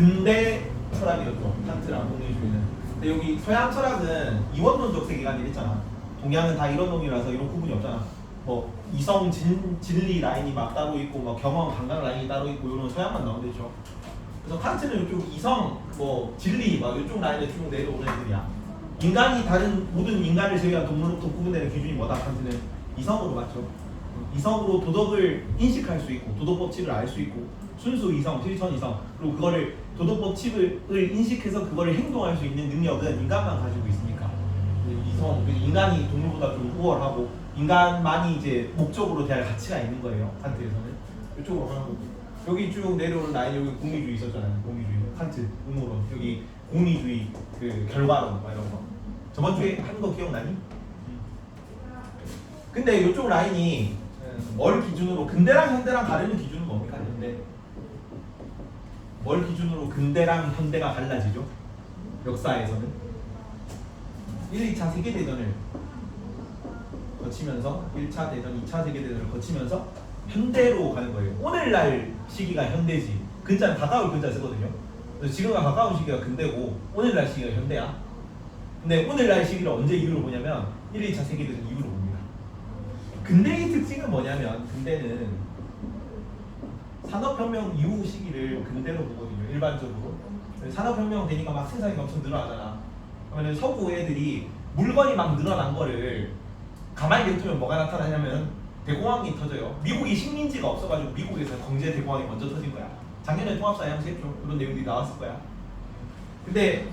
근대 철학이었죠. 칸트랑 공리주의는. 근데 여기 서양 철학은 이원론적 세계관이 있잖아. 동양은 다 이론론이라서 이런 구분이 없잖아. 뭐 이성 진리 라인이 막 따로 있고 뭐 경험 감각 라인이 따로 있고 이런 서양만 나오면 되죠. 그래서 칸트는 이쪽 이성 뭐 진리 막 이쪽 라인에 쭉 내려오는 애들이야. 인간이 다른 모든 인간을 제외한 동물로부터 구분되는 기준이 뭐다? 칸트는 이성으로 맞죠. 이성으로 도덕을 인식할 수 있고 도덕 법칙을 알 수 있고 순수 이성, 실천 이성 그리고 그거를 도덕 법칙을 인식해서 그거를 행동할 수 있는 능력은 인간만 가지고 있으니까 이성 인간이 동물보다 좀 우월하고 인간만이 이제 목적으로 대할 가치가 있는 거예요. 칸트에서는 이쪽으로 가는 거고 여기 쭉 내려오는 라인 여기 공리주의 있었잖아요. 공리주의 칸트 음모론 여기 공리주의 그 결과론 막 이런 거 저번 주에 한 거 기억나니? 근데 이쪽 라인이 뭘 기준으로 근대랑 현대랑 다르는 기준은 뭡니까? 현대 뭘 기준으로 근대랑 현대가 달라지죠? 역사에서는 1, 2차 세계대전을 거치면서 1차 대전, 2차 세계대전을 거치면서 현대로 가는 거예요. 오늘날 시기가 현대지 근자는 가까울 근자 쓰거든요. 그래서 지금과 가까운 시기가 근대고 오늘날 시기가 현대야. 근데 오늘날 시기를 언제 이유로 보냐면 1, 2차 세계대전 이유로 봅니다. 근대의 특징은 뭐냐면 근대는 산업혁명 이후 시기를 근대로 보거든요. 일반적으로 산업혁명 되니까 막 생산이 엄청 늘어나잖아. 그러면 서구 애들이 물건이 막 늘어난 거를 가만히 냅두면 뭐가 나타나냐면 대공황이 터져요. 미국이 식민지가 없어가지고 미국에서 경제 대공황이 먼저 터진 거야. 작년에 통합사회 하면서 했죠. 그런 내용들이 나왔을 거야. 근데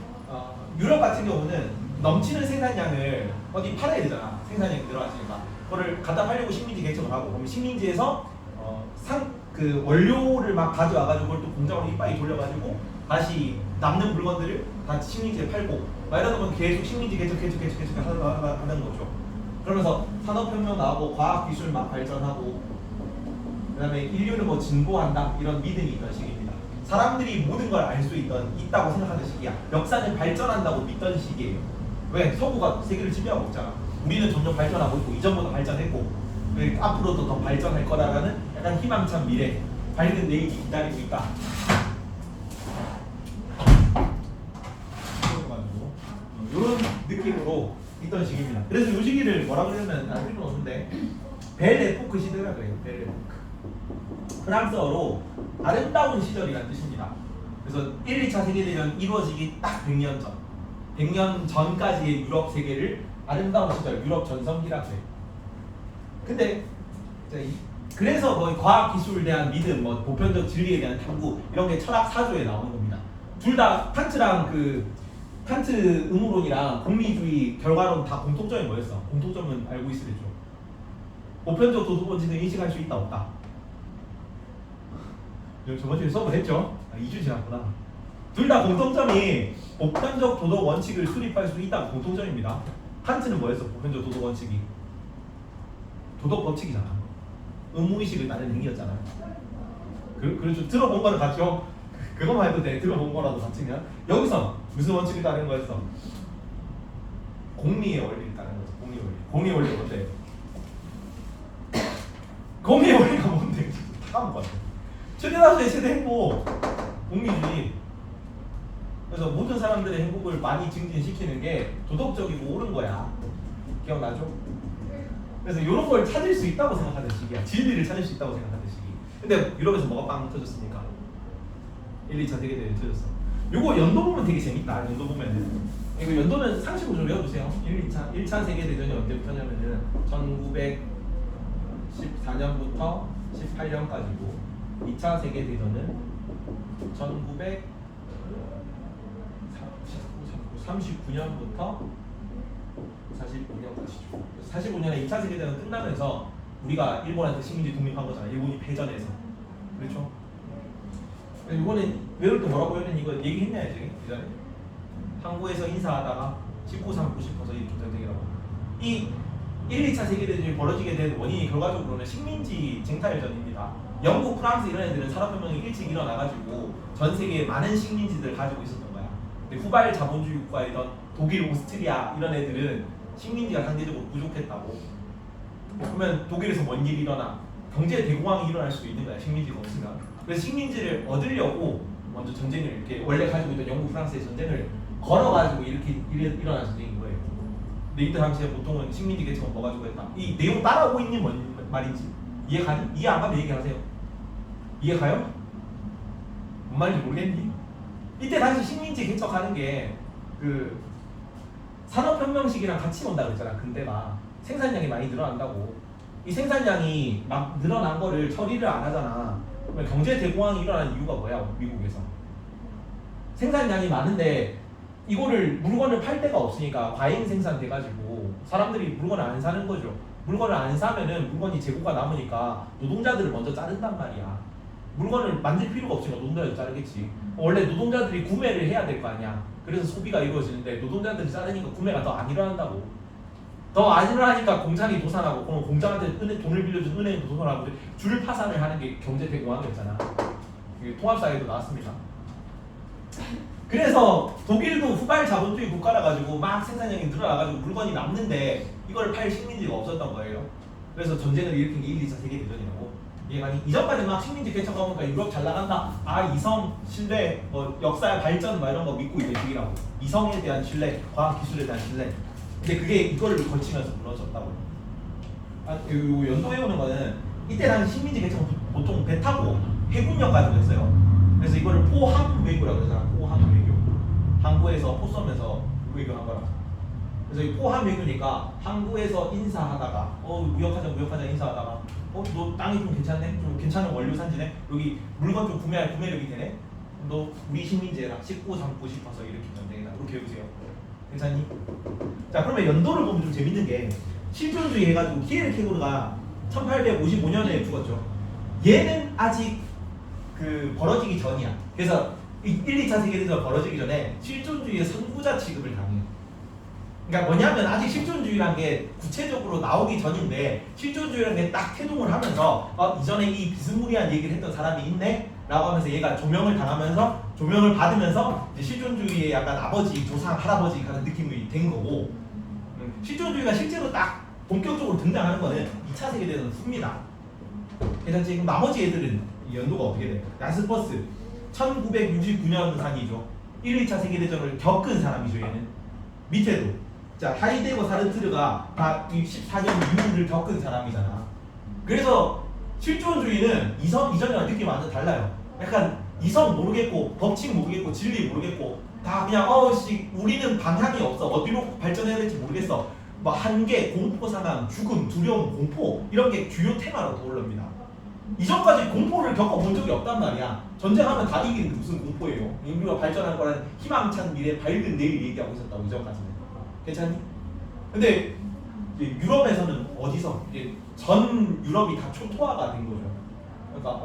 유럽 같은 경우는 넘치는 생산량을 어디 팔아야 되잖아. 생산량이 늘어났으니까 그거를 갖다 팔려고 식민지 개척을 하고 그러면 식민지에서 그 원료를 막 가져와가지고 그걸 또 공장으로 이빨이 돌려가지고 다시 남는 물건들을 다 식민지에 팔고 막 이러다 보면 계속 식민지 개척 하는 거죠. 그러면서 산업혁명 나오고 과학기술 막 발전하고 그 다음에 인류는 뭐 진보한다 이런 믿음이 있던 시기입니다. 사람들이 모든 걸 알 수 있다고 생각하는 시기야. 역사는 발전한다고 믿던 시기예요. 왜? 서구가 세계를 지배하고 있잖아. 우리는 점점 발전하고 있고 이전보다 발전했고 앞으로도 더 발전할 거라는 약간 희망찬 미래, 밝은 내일이 기다리고 있다. 이런 느낌으로 있던 시기입니다. 그래서 이 시기를 뭐라고 그러면 알 필요는 없는데 벨 에포크 시대라 그래요. 벨 에포크. 프랑스어로 아름다운 시절이라는 뜻입니다. 그래서 1, 2차 세계대전 이루어지기 딱 100년 전. 100년 전까지의 유럽 세계를 아름다운 시절, 유럽 전성기라고 해요. 근데 그래서 거의 과학 기술에 대한 믿음, 뭐 보편적 진리에 대한 탐구 이런 게 철학 사조에 나오는 겁니다. 둘 다 칸트랑 칸트 음모론이랑 공리주의 결과론 다 공통점이 뭐였어? 공통점은 알고 있으랬죠. 보편적 도덕 원칙을 인식할 수 있다 없다. 저번 주에 수업을 했죠. 2주 지났구나. 둘 다 공통점이 보편적 도덕 원칙을 수립할 수 있다가 공통점입니다. 칸트는 뭐였어? 보편적 도덕 원칙이 도덕 법칙이잖아. 의무의식을 따르는 행위였잖아요. 그렇죠. 들어본 거는 같죠? 그것만 해도 돼. 들어본 거라도 같으면 여기서 무슨 원칙을 따르는 거였어? 공리의 원리를 따르는 거죠. 공리의 원리. 공리의 원리가 뭔데? 공리의 원리가 뭔데? 다 까먹은 것 같아. 최대다수의 최대 행복 공리주의. 그래서 모든 사람들의 행복을 많이 증진시키는 게 도덕적이고 옳은 거야. 기억나죠? 그래서 이런 걸 찾을 수 있다고 생각하는 시기야. 진리를 찾을 수 있다고 생각하는 시기. 근데 유럽에서 뭐가 빵 터졌습니까? 1, 2차 세계대전이 터졌어. 요거 연도 보면 되게 재밌다. 연도 보면은 이거 연도는 상식으로 좀 외워두세요. 1차 세계대전이 언제부터냐면은 1914년부터 18년까지고 2차 세계대전은 1939년부터 45년까지죠. 45년에 2차 세계대전 끝나면서 우리가 일본한테 식민지 독립한 거잖아. 일본이 패전해서. 그렇죠? 이번에 외울 때 뭐라고 했는 이거 얘기했냐 이제 예전에 항구에서 인사하다가 19 삼고 싶어서 이 도전쟁이라고. 이 1, 2차 세계대전이 벌어지게 된 원인이 결과적으로는 식민지 쟁탈전입니다. 영국, 프랑스 이런 애들은 산업혁명이 일찍 일어나가지고 전 세계에 많은 식민지들을 가지고 있었던 거야. 근데 후발 자본주의 국가이던 독일, 오스트리아 이런 애들은 식민지가 상대적으로 부족했다고. 그러면 독일에서 뭔 일이 일어나? 경제 대공황이 일어날 수도 있는 거야. 식민지가 없으면. 그래서 식민지를 얻으려고 먼저 전쟁을 이렇게 원래 가지고 있던 영국 프랑스의 전쟁을 걸어가지고 이렇게 일어난 전쟁인 거예요. 근데 이때 당시에 보통은 식민지 계층은 뭐 가지고 했다. 이 내용 따라오고 있는 뭔 말인지 이해가니? 이해 안 가면 얘기하세요. 이해 가요? 뭔 말인지 모르겠니? 이때 당시 식민지 개척하는 게 그 산업혁명 시기랑 같이 온다 그랬잖아. 근대가 생산량이 많이 늘어난다고. 이 생산량이 막 늘어난 거를 처리를 안 하잖아. 그러면 경제 대공황이 일어나는 이유가 뭐야? 미국에서 생산량이 많은데 이거를 물건을 팔 데가 없으니까 과잉 생산돼가지고 사람들이 물건을 안 사는 거죠. 물건을 안 사면은 물건이 재고가 남으니까 노동자들을 먼저 자른단 말이야. 물건을 만들 필요가 없으니까 노동자들 자르겠지. 원래 노동자들이 구매를 해야 될 거 아니야. 그래서 소비가 이루어지는데 노동자들이 자르니까 구매가 더 안 일어난다고. 더 안 일어나니까 공장이 도산하고 그럼 공장한테 돈을 빌려준 은행도 도산하고 줄 파산을 하는 게 경제 대공황이었잖아. 통합사회도 나왔습니다. 그래서 독일도 후발 자본주의 국가라 가지고 막 생산량이 늘어나가지고 물건이 남는데 이걸 팔 식민지가 없었던 거예요. 그래서 전쟁을 일으킨 게 1, 2차 세계대전이라고. 이해가니? 이전까지 막 식민지 개척하니까 유럽 잘 나간다. 아 이성, 신뢰, 뭐 역사의 발전 막 이런 거 믿고 있는 시기라고. 이성에 대한 신뢰, 과학 기술에 대한 신뢰. 근데 그게 이거를 거치면서 무너졌다고. 아, 요 연도해 오는 거는 이때 당시 식민지 개척은 보통 배 타고 해군력 가지고 했어요. 그래서 이거를 포항 외교라고 그러잖아. 포항 외교. 항구에서 포 쏘면서 외교한 거라. 그래서 이 포항 외교니까 항구에서 인사하다가 무역하자 인사하다가 너 땅이 좀 괜찮네? 좀 괜찮은 원료 산지네? 여기 물건 좀 구매할 구매력이 되네? 너 우리 식민지에다 씻고 담고 싶어서 이렇게 전쟁이다. 이렇게 해보세요. 괜찮니? 자 그러면 연도를 보면 좀 재밌는 게 실존주의 해가지고 키에르 케고르가 1855년에 죽었죠. 얘는 아직 그 벌어지기 전이야. 그래서 1, 2차 세계대전 벌어지기 전에 실존주의의 선구자 취급을 당해요. 그러니까 뭐냐면 아직 실존주의라는 게 구체적으로 나오기 전인데 실존주의라는 게 딱 태동을 하면서 이전에 이 비스무리한 얘기를 했던 사람이 있네? 라고 하면서 얘가 조명을 당하면서 조명을 받으면서 이제 실존주의의 약간 아버지, 조상, 할아버지 같은 느낌이 된 거고 실존주의가 실제로 딱 본격적으로 등장하는 거는 2차 세계대전 후입니다. 그래서 지금 나머지 애들은 연도가 어떻게 돼? 야스퍼스 1969년 산이죠. 1, 2차 세계대전을 겪은 사람이죠. 얘는 밑에도 자 하이데거 사르트르가 다 14년 이후를 겪은 사람이잖아. 그래서 실존주의는 이전이랑 느낌이 완전 달라요. 약간 이성 모르겠고 법칙 모르겠고 진리 모르겠고 다 그냥 우리는 방향이 없어. 어디로 발전해야 될지 모르겠어. 뭐 한계, 공포 상황, 죽음, 두려움, 공포 이런 게 주요 테마로 떠올릅니다. 이전까지 공포를 겪어본 적이 없단 말이야. 전쟁하면 다 이기는데 무슨 공포예요. 인류가 발전할 거라는 희망찬 미래, 밝은 내일 얘기하고 있었다고 이전까지는. 괜찮니? 근데 유럽에서는 어디서 전 유럽이 다 초토화가 된 거죠. 그러니까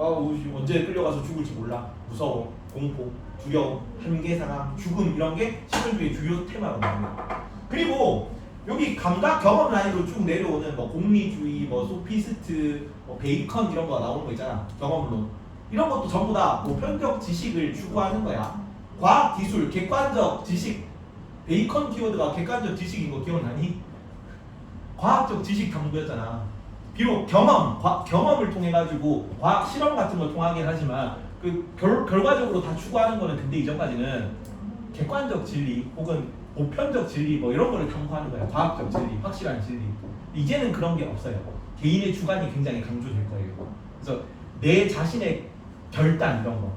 언제 끌려가서 죽을지 몰라. 무서워, 공포, 두려움, 한계 상황, 죽음 이런 게 실존주의 주요 테마로 나옵니다. 그리고 여기 감각 경험 라인으로 쭉 내려오는 뭐 공리주의, 뭐 소피스트, 뭐 베이컨 이런 거 나오는 거 있잖아. 경험론. 이런 것도 전부 다 보편적 지식을 추구하는 거야. 과학, 기술, 객관적 지식. 베이컨 키워드가 객관적 지식인 거 기억나니? 과학적 지식 탐구였잖아. 비록 경험을 통해 가지고 과학 실험 같은 걸 통하긴 하지만 그 결과적으로 다 추구하는 거는 근데 이전까지는 객관적 진리 혹은 보편적 진리 뭐 이런 거를 탐구하는 거야. 과학적 진리, 확실한 진리. 이제는 그런 게 없어요. 개인의 주관이 굉장히 강조될 거예요. 그래서 내 자신의 결단 이런 거.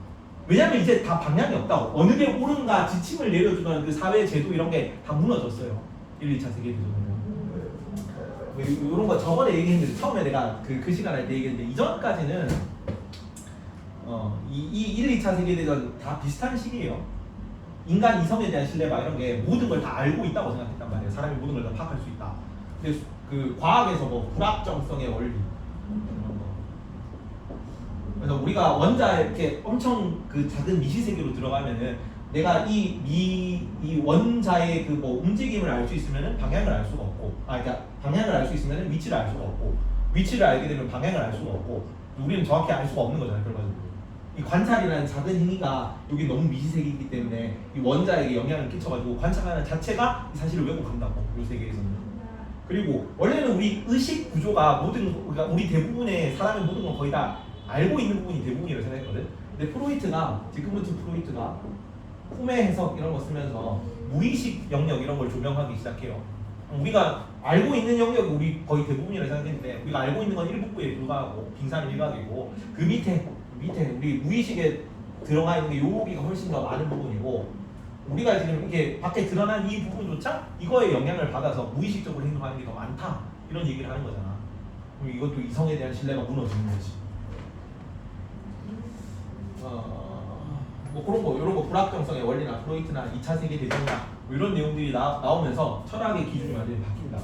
왜냐면 이제 다 방향이 없다고. 어느 게 옳은가 지침을 내려주던 그 사회 제도 이런 게 다 무너졌어요. 1, 2차 세계대전으로. 이런 거 저번에 얘기했는데 처음에 내가 그 시간에 얘기했는데 이전까지는 이 1, 2차 세계대전 다 비슷한 시기예요. 인간 이성에 대한 신뢰 막 이런 게 모든 걸 다 알고 있다고 생각했단 말이에요. 사람이 모든 걸 다 파악할 수 있다. 근데 그 과학에서 뭐 불확정성의 원리 그래서 우리가 원자 이렇게 엄청 그 작은 미시 세계로 들어가면은 내가 이 원자의 그 뭐 움직임을 알 수 있으면은 방향을 알 수가 없고, 그러니까 방향을 알 수 있으면은 위치를 알 수가 없고, 위치를 알게 되면 방향을 알 수가 없고, 우리는 정확히 알 수가 없는 거잖아요, 결과적으로. 이 관찰이라는 작은 행위가 여기 너무 미시세계이기 때문에 이 원자에게 영향을 끼쳐가지고 관찰하는 자체가 사실을 왜곡한다고 이 세계에서는. 그리고 원래는 우리 의식 구조가 그러니까 우리 대부분의 사람의 모든 건 거의 다 알고 있는 부분이 대부분이라고 생각했거든. 근데 프로이트가 지금부터 프로이트가 품의 해석 이런 거 쓰면서 무의식 영역 이런 걸 조명하기 시작해요. 우리가 알고 있는 영역이 우리 거의 대부분이라고 생각했는데 우리가 알고 있는 건 일북부에 불과하고 빙산 일각이고 그 밑에 우리 무의식에 들어가 있는 게 여기가 훨씬 더 많은 부분이고 우리가 지금 이렇게 밖에 드러난 이 부분조차 이거에 영향을 받아서 무의식적으로 행동하는 게 더 많다 이런 얘기를 하는 거잖아. 그럼 이것도 이성에 대한 신뢰가 무너지는 거지. 뭐 그런 거 이런 거 불확정성의 원리나 프로이트나 2차 세계 대전이나 뭐 이런 내용들이 나오면서 철학의 기준이 완전히 바뀐다.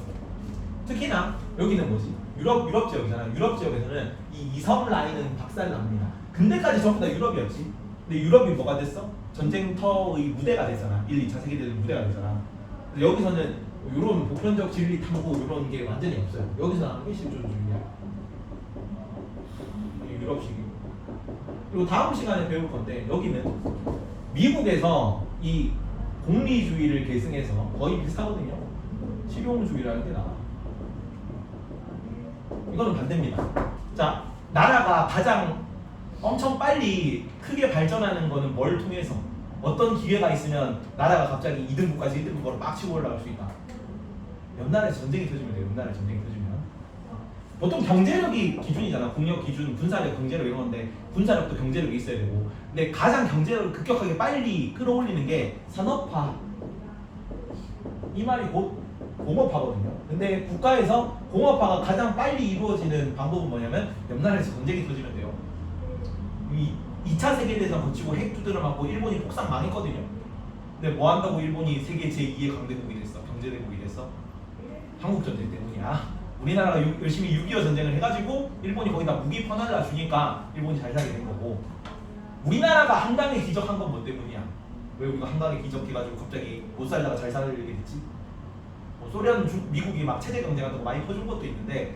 특히나 여기는 뭐지? 유럽 지역이잖아. 유럽 지역에서는 이 이성 라인은 박살납니다. 근대까지 전부 다 유럽이었지. 근데 유럽이 뭐가 됐어? 전쟁터의 무대가 됐잖아. 1, 2차 세계대전 무대가 됐잖아. 여기서는 이런 보편적 진리 탐구 이런 게 완전히 없어요. 여기서 나오는 게 실존주의야. 유럽식이고. 그리고 다음 시간에 배울 건데 여기는 미국에서 이 공리주의를 계승해서 거의 비슷하거든요. 실용주의라는 게 나와. 이거는 반대입니다. 자, 나라가 가장 엄청 빨리 크게 발전하는 거는 뭘 통해서? 어떤 기회가 있으면 나라가 갑자기 2등국까지 1등국으로 막 치고 올라갈 수 있다. 옆 나라에서 전쟁이 터지면 돼요. 옆 나라에 전쟁이 터지면. 보통 경제력이 기준이잖아. 국력 기준, 군사력, 경제력 이런 건데 군사력도 경제력이 있어야 되고 근데 가장 경제력을 급격하게 빨리 끌어올리는 게 산업화. 이 말이 곧 공업화거든요. 근데 국가에서 공업화가 가장 빨리 이루어지는 방법은 뭐냐면 옆 나라에서 전쟁이 터지면 돼요. 이 2차 세계대전 거치고 핵 두드려 맞고 일본이 폭삭 망했거든요. 근데 뭐 한다고 일본이 세계 제2의 강대국이 됐어? 경제대국이 됐어? 한국전쟁 때문이야. 우리나라가 열심히 6.25 전쟁을 해가지고 일본이 거기다 무기 퍼날라 주니까 일본이 잘 살게 된 거고 우리나라가 한강에 기적한 건 뭐 때문이야? 왜 우리가 한강에 기적해가지고 갑자기 못 살다가 잘 살게 됐지? 소련, 미국이 막 체제 경제 같은 거 많이 퍼준 것도 있는데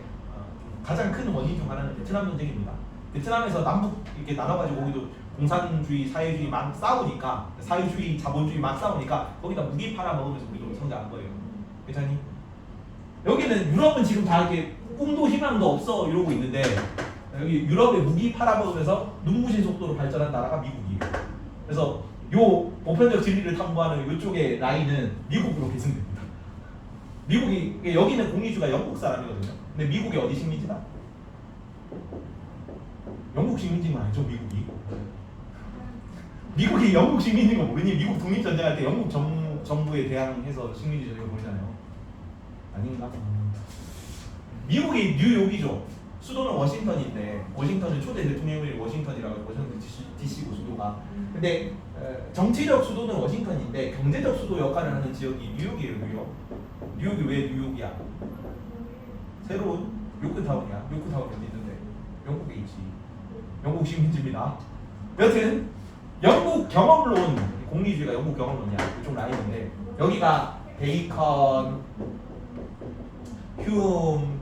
가장 큰 원인 중 하나는 베트남 전쟁입니다. 베트남에서 남북 이렇게 나눠가지고 거기도 공산주의, 사회주의 막 싸우니까 사회주의, 자본주의 막 싸우니까 거기다 무기 팔아 먹으면서 우리도 성장한 거예요. 괜찮니? 여기는 유럽은 지금 다 이렇게 꿈도 희망도 없어 이러고 있는데 여기 유럽에 무기 팔아먹으면서 눈부신 속도로 발전한 나라가 미국이에요. 그래서 요 보편적 진리를 탐구하는 이쪽의 라인은 미국으로 계승됩니다. 미국이 여기는 공리주가 영국 사람이거든요. 근데 미국이 어디 식민지다? 영국 식민지는 아니죠, 미국이. 미국이 영국 식민지인 거 모르니? 미국 독립전쟁할 때 영국 정부에 대항해서 식민지 전쟁을 벌이잖아요. 아닌가? 미국이 뉴욕이죠. 수도는 워싱턴인데 워싱턴은 초대 대통령이 워싱턴이라고 워싱턴 DC고 수도가. 근데 정치적 수도는 워싱턴인데 경제적 수도 역할을 하는 지역이 뉴욕이에요. 뉴욕. 뉴욕이 왜 뉴욕이야? 새로운 요크타운이야. 요크타운이 어디 있는데? 영국에 있지. 영국 식민지입니다. 여튼 영국 경험론 공리주의가 영국 경험론이야. 이쪽 라인인데 여기가 베이컨, 휴음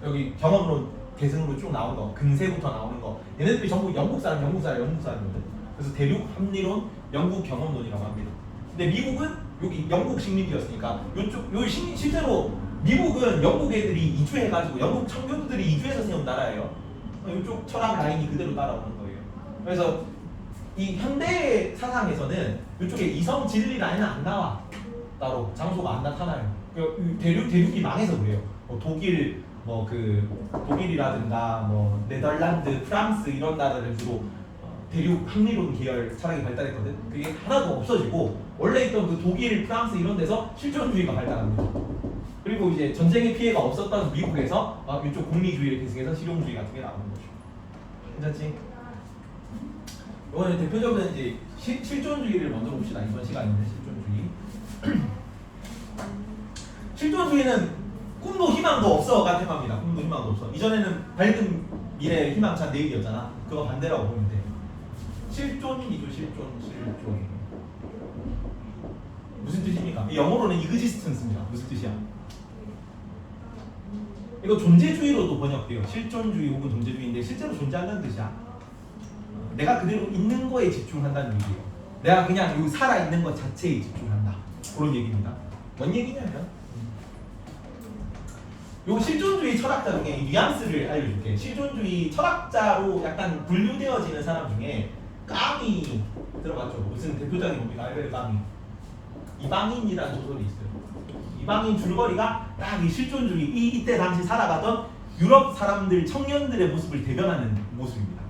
여기 경험론 계승으로 쭉 나오는 거, 근세부터 나오는 거 얘네들이 전부 영국 사람이거든. 그래서 대륙 합리론, 영국 경험론이라고 합니다. 근데 미국은 여기 영국 식민지였으니까 실제로 미국은 영국 애들이 이주해가지고 영국 청교도들이 이주해서 세운 나라예요. 이쪽 철학 라인이 그대로 따라오는 거예요. 그래서 이 현대 사상에서는 이쪽에 이성 진리 라인은 안 나와. 따로 장소가 안 나타나요. 대륙이 망해서 그래요. 독일 독일이라든가 뭐 네덜란드, 프랑스 이런 나라를 주로 대륙 합리론 계열 철학이 발달했거든. 그게 하나도 없어지고 원래 있던 그 독일, 프랑스 이런 데서 실존주의가 발달합니다. 그리고 이제 전쟁의 피해가 없었던 미국에서 이쪽 공리주의를 계승해서 실용주의 같은 게 나오는 거죠. 괜찮지? 이거는 대표적으로 이제 실존주의를 먼저 봅시다. 이번 시간인데 실존주의. 실존주의는 꿈도 희망도 없어가 테마입니다. 꿈도 희망도 없어. 이전에는 밝은 미래 희망찬 내일이었잖아. 그거 반대라고 보면 돼. 실존이죠. 실존. 무슨 뜻입니까? 영어로는 existence입니다. 무슨 뜻이야? 이거 존재주의로도 번역돼요. 실존주의 혹은 존재주의인데 실제로 존재한다는 뜻이야. 내가 그대로 있는 거에 집중한다는 얘기예요. 내가 그냥 여기 살아있는 것 자체에 집중한다. 그런 얘기입니다. 뭔 얘기냐면 요 실존주의 철학자 중에 뉘앙스를 알려줄게. 실존주의 철학자로 약간 분류되어지는 사람 중에 까미 들어봤죠? 무슨 대표적인 뭡니까? 알베르 까미. 이방인이라는 소설이 있어요. 이방인 줄거리가 딱 이 실존주의 이때 당시 살아가던 유럽 사람들 청년들의 모습을 대변하는 모습입니다.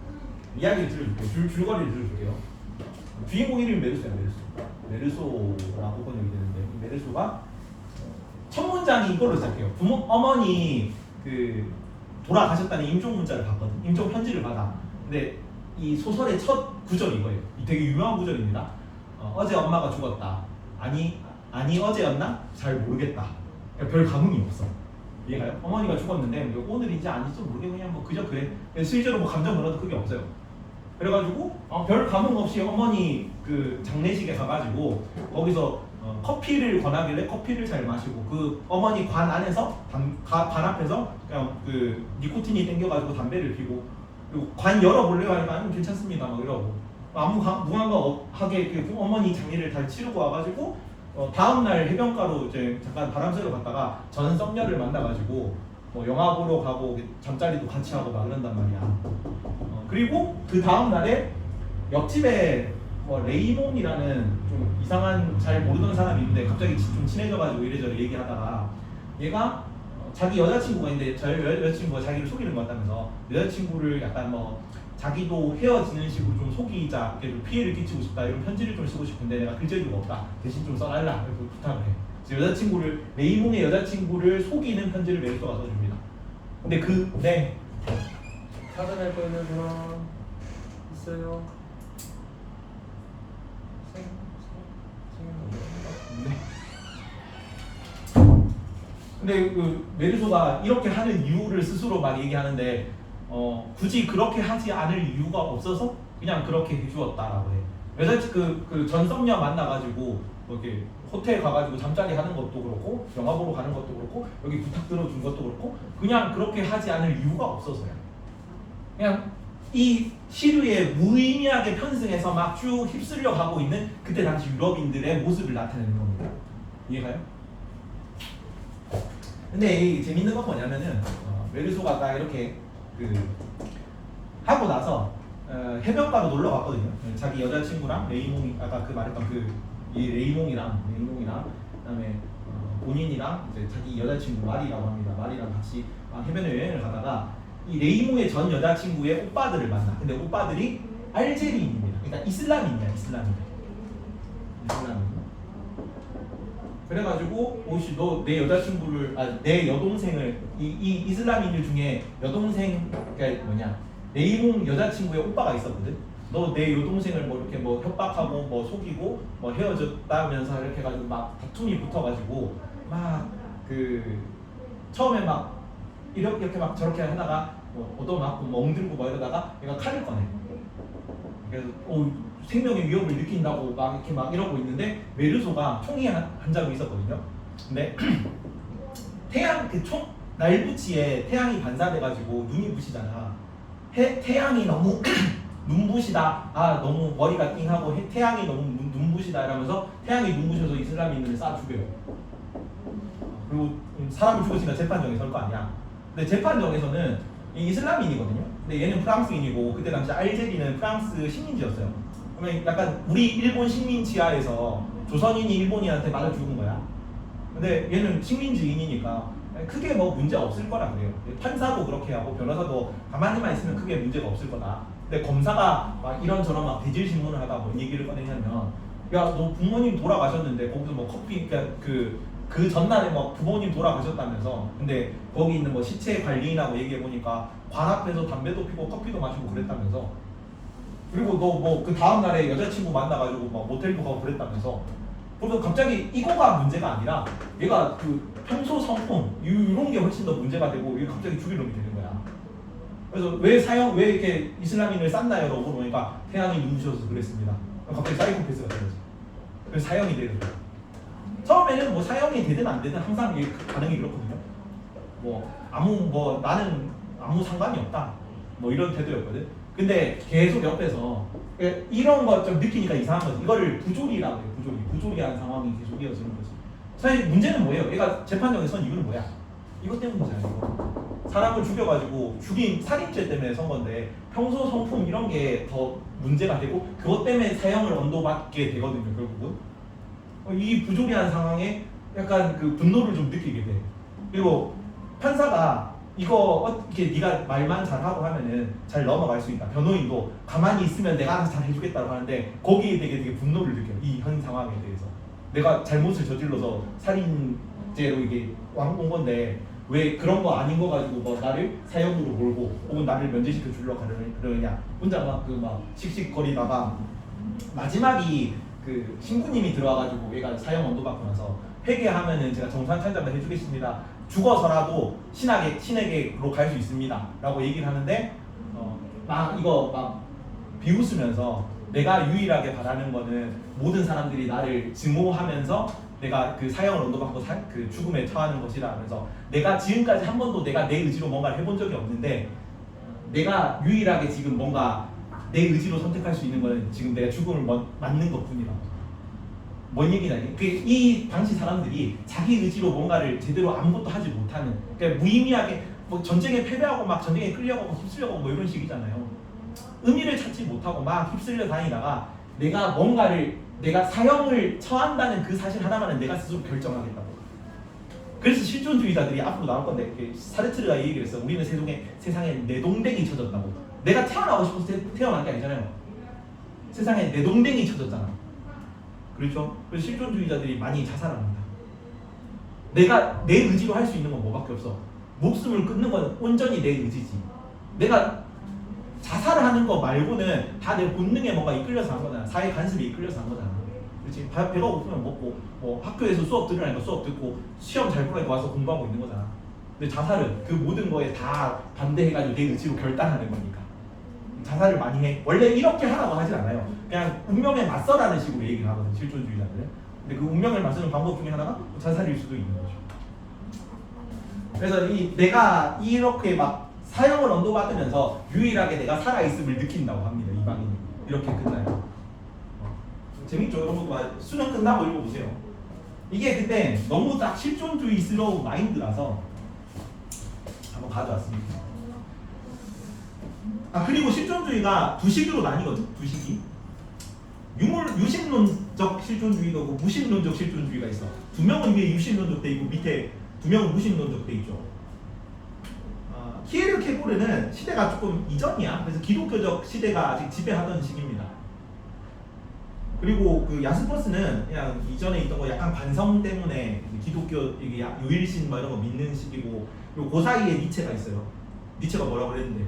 이야기를 들려줄게요. 줄거리를 들려줄게요. 주인공 이름이 메르소야. 메르소라고 번역이 되는데 메르소가 첫 문장이 이걸로 시작해요. 어머니 그 돌아가셨다는 임종 문자를 받거든. 임종 편지를 받아. 근데 이 소설의 첫 구절이 이거예요. 되게 유명한 구절입니다. 어제 엄마가 죽었다. 아니 어제였나? 잘 모르겠다. 별 감흥이 없어. 이해가요? 어머니가 죽었는데 오늘인지 아닌지 모르게 그냥 뭐 그저 그래. 실제로 뭐 감정 변화도 크게 없어요. 그래가지고 별 감흥 없이 어머니 그 장례식에 가가지고 거기서 커피를 권하길래 커피를 잘 마시고 그 어머니 관 안에서 관 앞에서 그냥 그 니코틴이 땡겨가지고 담배를 피고 그리고 관 열어볼래요 하니까 괜찮습니다 막 이러고 아무 무감각하게 그 어머니 장례를 다 치르고 와가지고 다음날 해변가로 이제 잠깐 바람 쐬러 갔다가 저는 썸녀를 만나가지고 뭐 영화 보러 가고 잠자리도 같이 하고 막 그런단 말이야. 그리고 그 다음 날에 옆집에 뭐 레이몬이라는 좀 이상한 잘 모르던 사람이 있는데 갑자기 좀 친해져가지고 이래저래 얘기하다가 얘가 자기 여자친구가 있는데 저 여자친구가 자기를 속이는 것 같다면서 여자친구를 약간 뭐 자기도 헤어지는 식으로 좀 속이자 이렇게 좀 피해를 끼치고 싶다 이런 편지를 좀 쓰고 싶은데 내가 글 재주가 없다 대신 좀 써달라 이렇게 부탁을 해. 그래서 레이몬의 여자친구를 속이는 편지를 메르소가 써줍니다. 근데 네 찾아낼 거 있는 사람 있어요? 네. 근데 그 메르소가 이렇게 하는 이유를 스스로 막 얘기하는데 굳이 그렇게 하지 않을 이유가 없어서 그냥 그렇게 해주었다라고 해. 그 전섭녀 만나가지고 이렇게 호텔 가가지고 잠자리 하는 것도 그렇고 영화 보러 가는 것도 그렇고 여기 부탁 들어준 것도 그렇고 그냥 그렇게 하지 않을 이유가 없어서요. 그냥 이 시류에 무의미하게 편승해서 막 쭉 휩쓸려 가고 있는 그때 당시 유럽인들의 모습을 나타내는 겁니다. 이해가요? 근데 이 재밌는 건 뭐냐면은 메르소가 딱 이렇게 하고 나서 해변가로 놀러 갔거든요. 자기 여자친구랑 레이몽이 아까 말했던 이 레이몽이랑 그다음에 본인이랑 이제 자기 여자친구 마리라고 합니다. 마리랑 같이 해변에 여행을 가다가 이 레이몽의 전 여자친구의 오빠들을 만나. 근데 오빠들이 알제리인입니다. 그러니까 이슬람인이야. 그래가지고 혹시 너 내 여자친구를 내 여동생을 이 이슬람인들 중에 여동생가 레이몽 여자친구의 오빠가 있었거든. 너 내 여동생을 뭐 이렇게 뭐 협박하고 뭐 속이고 뭐 헤어졌다면서 이렇게 해가지고 막 다툼이 붙어가지고 막 처음에 막 이렇게 막 저렇게 하다가 얻어맞고 멍들고 막 이러다가 얘가 칼을 꺼내. 그래서 생명의 위협을 느낀다고 막 이렇게 막 이러고 있는데 메르소가 총이 한 자루 있었거든요. 근데 총 날붙이에 태양이 반사돼가지고 눈이 부시잖아. 태양이 너무 눈부시다. 너무 머리가 띵하고 태양이 너무 눈부시다 이러면서 태양이 눈부셔서 이슬람인들을 쏴 죽여요. 그리고 사람이 죽었으니까 재판정에 설 거 아니야. 근데 재판정에서는 이슬람인이거든요. 근데 얘는 프랑스인이고 그때 당시 알제리는 프랑스 식민지였어요. 그러면 약간 우리 일본 식민지하에서 조선인이 일본인한테 맞아 죽은 거야. 근데 얘는 식민지인이니까 크게 뭐 문제 없을 거라 그래요. 판사도 그렇게 하고 변호사도 가만히만 있으면 크게 문제가 없을 거다. 근데 검사가 막 이런저런 막 대질 신문을 하다 뭔 얘기를 꺼내냐면 야 너 부모님 돌아가셨는데 거기서 뭐 커피 그 전날에 뭐 부모님 돌아가셨다면서 근데 거기 있는 뭐 시체 관리인하고 얘기해 보니까 관 앞에서 담배도 피고 커피도 마시고 그랬다면서 그리고 너 뭐 그 다음 날에 여자친구 만나가지고 막 모텔도 가고 그랬다면서 그래서 갑자기 이거가 문제가 아니라 얘가 평소 성품 이런 게 훨씬 더 문제가 되고 얘가 갑자기 죽일 놈이 되는 거야. 그래서 왜 이렇게 이슬람인을 쌌나요?라고 물어보니까 태양이 눈부셔서 그랬습니다. 갑자기 사이코패스가 되는 거지. 그래서 사형이 되는 거야. 처음에는 뭐 사형이 되든 안 되든 항상 반응이 그렇거든요. 나는 아무 상관이 없다. 뭐 이런 태도였거든. 근데 계속 옆에서 이런 거 좀 느끼니까 이상한 거지. 이거를 부조리라고 해요. 부조리한 상황이 계속 이어지는 거지. 사실 문제는 뭐예요? 얘가 재판정에 선 이유는 뭐야? 이것 때문이잖아요. 이거. 사람을 죽여가지고 죽인 살인죄 때문에 선 건데 평소 성품 이런 게 더 문제가 되고 그것 때문에 사형을 언도받게 되거든요. 결국은 이 부조리한 상황에 약간 그 분노를 좀 느끼게 돼. 그리고 판사가 이거 어떻게 네가 말만 잘하고 하면은 잘 넘어갈 수 있다. 변호인도 가만히 있으면 내가 알아서 잘 해주겠다고 하는데 거기에 되게 분노를 느껴요. 이 현 상황에 대해서 내가 잘못을 저질러서 살인죄로 이게 온 건데 왜 그런 거 아닌 거 가지고 뭐 나를 사형으로 몰고 혹은 나를 면제시켜 주려고 그러느냐. 혼자 막 씩씩거리다가 마지막이 그 신부님이 들어와가지고 얘가 사형 언도받고 나서 회개하면은 제가 정상 찬자만 해주겠습니다. 죽어서라도 신에게로 갈 수 있습니다. 라고 얘기를 하는데 막 이거 막 비웃으면서 내가 유일하게 바라는 거는 모든 사람들이 나를 증오하면서 내가 그 사형을 언도받고 그 죽음에 처하는 것이라 하면서 내가 지금까지 한 번도 내가 내 의지로 뭔가를 해본 적이 없는데 내가 유일하게 지금 뭔가 내 의지로 선택할 수 있는 거는 지금 내가 죽음을 맞는 것뿐이라고. 뭔 얘기냐니? 이 당시 사람들이 자기 의지로 뭔가를 제대로 아무것도 하지 못하는, 그러니까 무의미하게 뭐 전쟁에 패배하고 막 전쟁에 끌려가고 휩쓸려가고 뭐 이런 식이잖아요. 의미를 찾지 못하고 막 휩쓸려 다니다가 내가 사형을 처한다는 그 사실 하나만은 내가 스스로 결정하겠다고. 그래서 실존주의자들이 앞으로 나올 건데 사르트르가 이 얘기를 했어. 우리는 세상에 내동댕이 쳐졌다고. 내가 태어나고 싶어서 태어난 게 아니잖아요. 세상에 내동댕이 쳐졌잖아. 그렇죠? 그래서 실존주의자들이 많이 자살합니다. 내가 내 의지로 할 수 있는 건 뭐밖에 없어. 목숨을 끊는 건 온전히 내 의지지. 내가 자살을 하는 거 말고는 다 내 본능에 뭔가 이끌려서 한 거잖아. 사회 간섭에 이끌려서 한 거잖아. 그렇지? 배가 고프면 먹고 뭐 학교에서 수업 들으라니까 수업 듣고 시험 잘 보라니까 와서 공부하고 있는 거잖아. 근데 자살은 그 모든 거에 다 반대해가지고 내 의지로 결단하는 거니까. 자살을 많이 해. 원래 이렇게 하라고 하진 않아요. 그냥 운명에 맞서라는 식으로 얘기를 하거든, 실존주의자들은. 근데 그 운명을 맞서는 방법 중에 하나가 자살일 수도 있는 거죠. 그래서 내가 이렇게 막 사형을 언도받으면서 유일하게 내가 살아있음을 느낀다고 합니다. 이방인이. 이렇게 끝나요. 재밌죠? 여러분 수능 끝나고 읽어보세요. 이게 그때 너무 딱 실존주의스러운 마인드라서 한번 가져왔습니다. 그리고 실존주의가 두 식으로 나뉘거든. 두 식이. 유심론적 실존주의가 있고 무심론적 실존주의가 있어. 두 명은 위에 유심론적 돼 있고 밑에 두 명은 무심론적 돼 있죠. 키에르케고르는 시대가 조금 이전이야. 그래서 기독교적 시대가 아직 지배하던 시기입니다. 그리고 그 야스퍼스는 그냥 이전에 있던 거 약간 반성 때문에 기독교 이게 유일신 뭐 이런 거 믿는 시기고, 그리고 그 사이에 니체가 있어요. 니체가 뭐라고 그랬는데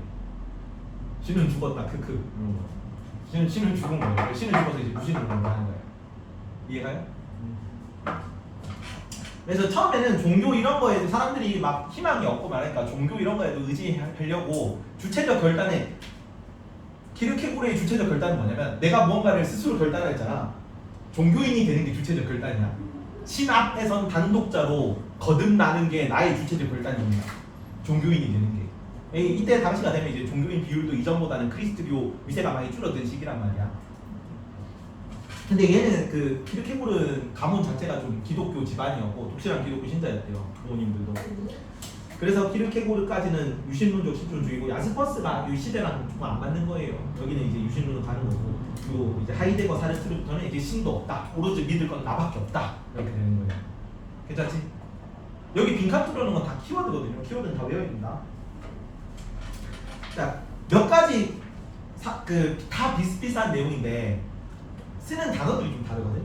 신은 죽었다 크크 이런 거. 신은 죽은 거예요. 신은 죽어서 이제 무신론을 하는 거예요. 이해가요? 그래서 처음에는 종교 이런 거에도 사람들이 막 희망이 없고 말하니까 종교 이런 거에도 의지하려고 주체적 결단에, 키르케고르의 주체적 결단은 뭐냐면 내가 무언가를 스스로 결단을 했잖아. 종교인이 되는 게 주체적 결단이야. 신 앞에선 단독자로 거듭나는 게 나의 주체적 결단입니다. 종교인이 되는 게. 이때 당시가 되면 이제 종교인 비율도 이전보다는 크리스트교 위세가 많이 줄어든 시기란 말이야. 근데 얘는 그 키르케고르 가문 자체가 좀 기독교 집안이었고 독실한 기독교 신자였대요. 부모님들도. 그래서 키르케고르까지는 유신론적 실존주의고, 야스퍼스가 이 시대랑 좀 안 맞는 거예요. 여기는 이제 유신론으로 가는 거고, 그리고 이제 하이데거 사르트르부터는 이제 신도 없다. 오로지 믿을 건 나밖에 없다. 이렇게 되는 거예요. 괜찮지? 여기 빈칸 뚫어놓은 건 다 키워드거든요. 키워드는 다 외워야 된다. 자, 몇 가지 다 비슷비슷한 내용인데 쓰는 단어들이 좀 다르거든.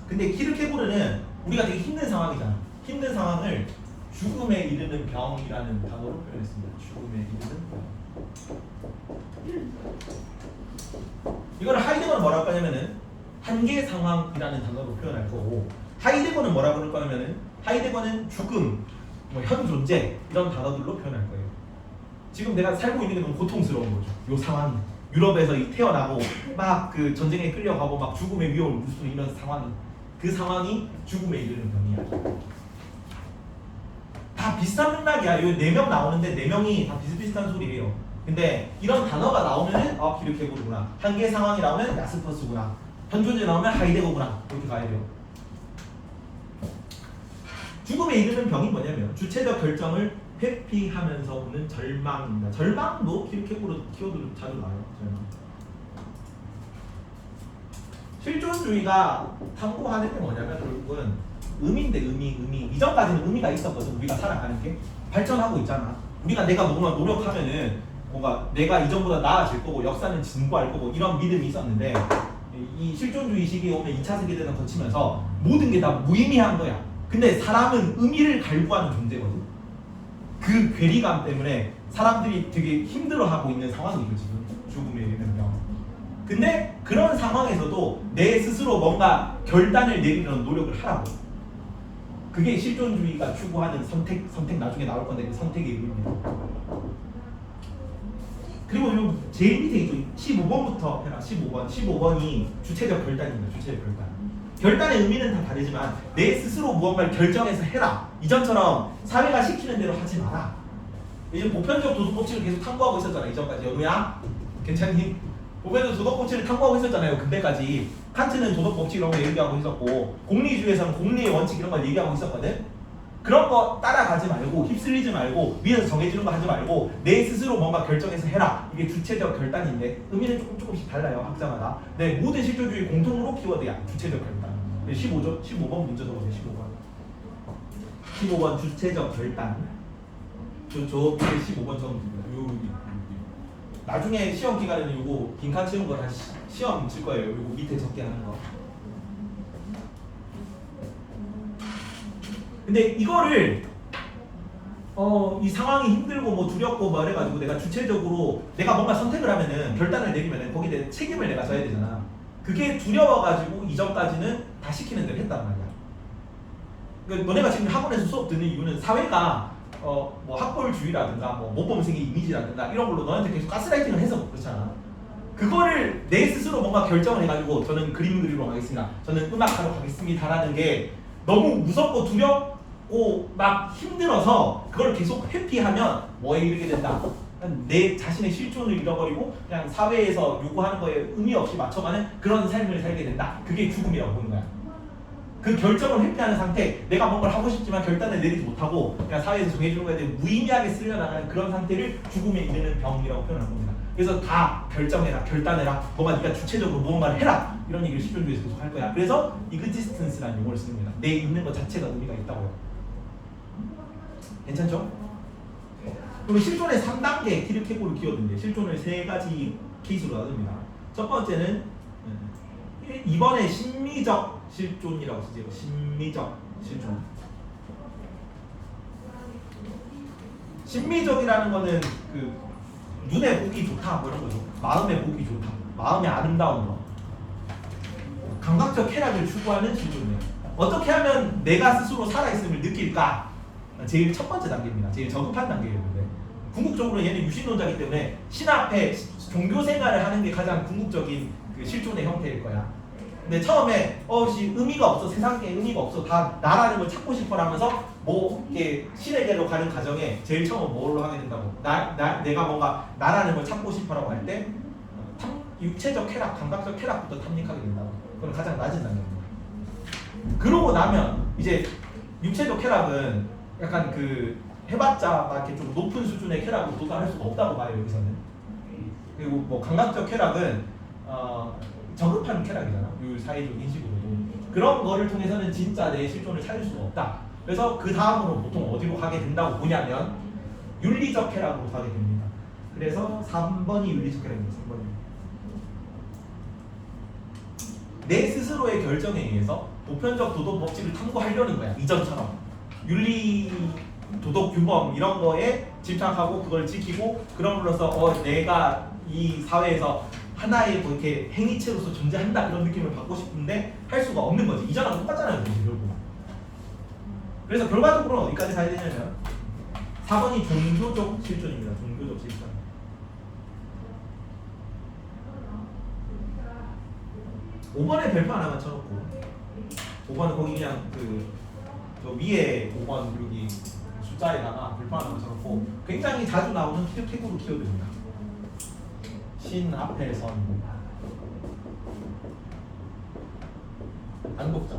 근데 키르케고르는 우리가 되게 힘든 상황이잖아. 힘든 상황을 죽음에 이르는 병이라는 단어로 표현했습니다. 죽음에 이르는 병. 이거를 하이데거는 뭐라고 하냐면은 한계 상황이라는 단어로 표현할 거고, 하이데거는 뭐라고 그럴 거냐면은 하이데거는 죽음, 뭐 현 존재 이런 단어들로 표현할 거예요. 지금 내가 살고 있는 게 너무 고통스러운 거죠. 이 상황이. 유럽에서 태어나고 막 그 전쟁에 끌려가고 막 죽음의 위험을 무슨 이런 상황이, 그 상황이 죽음에 이르는 병이야. 다 비슷한 맥락이야. 여기 4명 나오는데 4명이 다 비슷비슷한 소리예요. 근데 이런 단어가 나오면은 키르케고르구나. 한계 상황이 나오면 야스퍼스구나. 현존제 나오면 하이데거구나. 이렇게 가야 돼요. 죽음에 이르는 병이 뭐냐면 주체적 결정을 회피하면서 오는 절망입니다. 절망도 키워드로 자주 나와요. 절망. 실존주의가 탐구하는 게 뭐냐면 결국은 의미인데 의미. 이전까지는 의미가 있었거든. 우리가 살아가는 게 발전하고 있잖아. 내가 뭔가 노력하면은 뭔가 내가 이전보다 나아질 거고 역사는 진보할 거고 이런 믿음이 있었는데 이 실존주의 시기에 오면 2차 세계대전 거치면서 모든 게 다 무의미한 거야. 근데 사람은 의미를 갈구하는 존재거든. 그 괴리감 때문에 사람들이 되게 힘들어하고 있는 상황이죠 지금. 죽음에 이르는 병. 근데 그런 상황에서도 내 스스로 뭔가 결단을 내리려는 노력을 하라고. 그게 실존주의가 추구하는 선택 나중에 나올 건데 그 선택의 의미입니다. 그리고 요 제일 밑에 있죠. 15번부터 해라. 15번이 주체적 결단입니다. 주체적 결단. 결단의 의미는 다 다르지만 내 스스로 무언가를 결정해서 해라. 이전처럼 사회가 시키는 대로 하지 마라. 요즘 보편적 도덕 법칙을 계속 탐구하고 있었잖아. 이전까지. 연우야? 괜찮니? 보편적 도덕 법칙을 탐구하고 있었잖아요. 근대까지. 칸트는 도덕 법칙 이런 거 얘기하고 있었고 공리주의에서는 공리의 원칙 이런 걸 얘기하고 있었거든. 그런 거 따라가지 말고 휩쓸리지 말고 위에서 정해주는 거 하지 말고 내 스스로 뭔가 결정해서 해라. 이게 주체적 결단인데 의미는 조금씩 달라요. 학자마다. 네, 모든 실존주의 공통으로 키워드야. 주체적 결단. 15번 문제 적어보세요. 15번 주체적 결단. 저 밑에 15번 적어주세요. 나중에 시험 기간에는 요거 빈칸 채운 거 다시 시험 칠 거예요. 요거 밑에 적게 하는 거. 근데 이거를 이 상황이 힘들고 뭐 두렵고 뭐 이래가지고 내가 주체적으로 내가 뭔가 선택을 하면은 결단을 내리면은 거기에 대한 책임을 내가 져야 되잖아. 그게 두려워가지고 이전까지는 다 시키는 대로 했단 말이야. 그러니까 너네가 지금 학원에서 수업 듣는 이유는 사회가 뭐 학벌주의라든가 뭐 모범생의 이미지라든가 이런 걸로 너한테 계속 가스라이팅을 해서 그렇잖아. 그거를 내 스스로 뭔가 결정을 해가지고 저는 그림 그리러 가겠습니다. 저는 음악하러 가겠습니다라는 게 너무 무섭고 두렵고 막 힘들어서 그걸 계속 회피하면 뭐에 이르게 된다. 내 자신의 실존을 잃어버리고 그냥 사회에서 요구하는 거에 의미 없이 맞춰가는 그런 삶을 살게 된다. 그게 죽음이라고 보는 거야. 그 결정을 회피하는 상태, 내가 뭔가를 하고 싶지만 결단을 내리지 못하고 그냥 사회에서 정해주는 거에 대해 무의미하게 쓸려나가는 그런 상태를 죽음에 이르는 병이라고 표현한 겁니다. 그래서 다 결정해라, 결단해라, 너가 네가 주체적으로 무언가를 해라 이런 얘기를 실존주의에서 계속 할 거야. 그래서 이그지스턴스라는 용어를 쓰는 겁니다. 내 있는 것 자체가 의미가 있다고요. 괜찮죠? 그리고 실존의 3단계 키르케고르 키워드인데 실존을 3가지 케이스로 나눕니다. 첫 번째는 2번에 심미적 실존이라고 쓰죠. 심미적 실존. 심미적이라는 거는 그 눈에 보기 좋다 뭐 이런 거죠. 마음에 보기 좋다. 마음에 아름다운 거. 감각적 쾌락을 추구하는 실존이에요. 어떻게 하면 내가 스스로 살아있음을 느낄까? 제일 첫 번째 단계입니다. 제일 저급한 단계였는데 궁극적으로 얘는 유신론자이기 때문에 신 앞에 종교 생활을 하는 게 가장 궁극적인 그 실존의 형태일 거야. 근데 처음에 의미가 없어, 세상에 의미가 없어, 다 나라는 걸 찾고 싶어라면서 뭐 이렇게 신에게로 가는 과정에 제일 처음 뭘로 하게 된다고? 내가 뭔가 나라는 걸 찾고 싶어라고 할 때 육체적 쾌락, 감각적 쾌락부터 탐닉하게 된다고. 그건 가장 낮은 단계입니다. 그러고 나면 이제 육체적 쾌락은 약간 그 해봤자 막 이렇게 좀 높은 수준의 쾌락으로 도달할 수가 없다고 봐요 여기서는. 그리고 뭐 감각적 쾌락은 저급한 쾌락이잖아. 요 사회적 인식으로도 그런 거를 통해서는 진짜 내 실존을 찾을 수가 없다. 그래서 그 다음으로 보통 어디로 가게 된다고 보냐면 윤리적 쾌락으로 가게 됩니다. 그래서 3번이 윤리적 쾌락입니다. 3번이 내 스스로의 결정에 의해서 보편적 도덕 법칙을 탐구하려는 거야. 이전처럼 윤리 도덕 규범 이런 거에 집착하고 그걸 지키고 그럼으로써 내가 이 사회에서 하나의 뭐 이렇게 행위체로서 존재한다 이런 느낌을 받고 싶은데 할 수가 없는 거지. 이전하고 똑같잖아요 결국. 그래서 결과적으로는 어디까지 가야 되냐면 4번이 종교적 실존입니다. 종교적 실존. (5번에) 별표 하나만 쳐놓고 5번은 거기 그냥 저 위에 5번 여기 숫자에다가 별표 하나만 쳐놓고 굉장히 자주 나오는 태그로 키워드입니다. 신 앞에 선 안독자.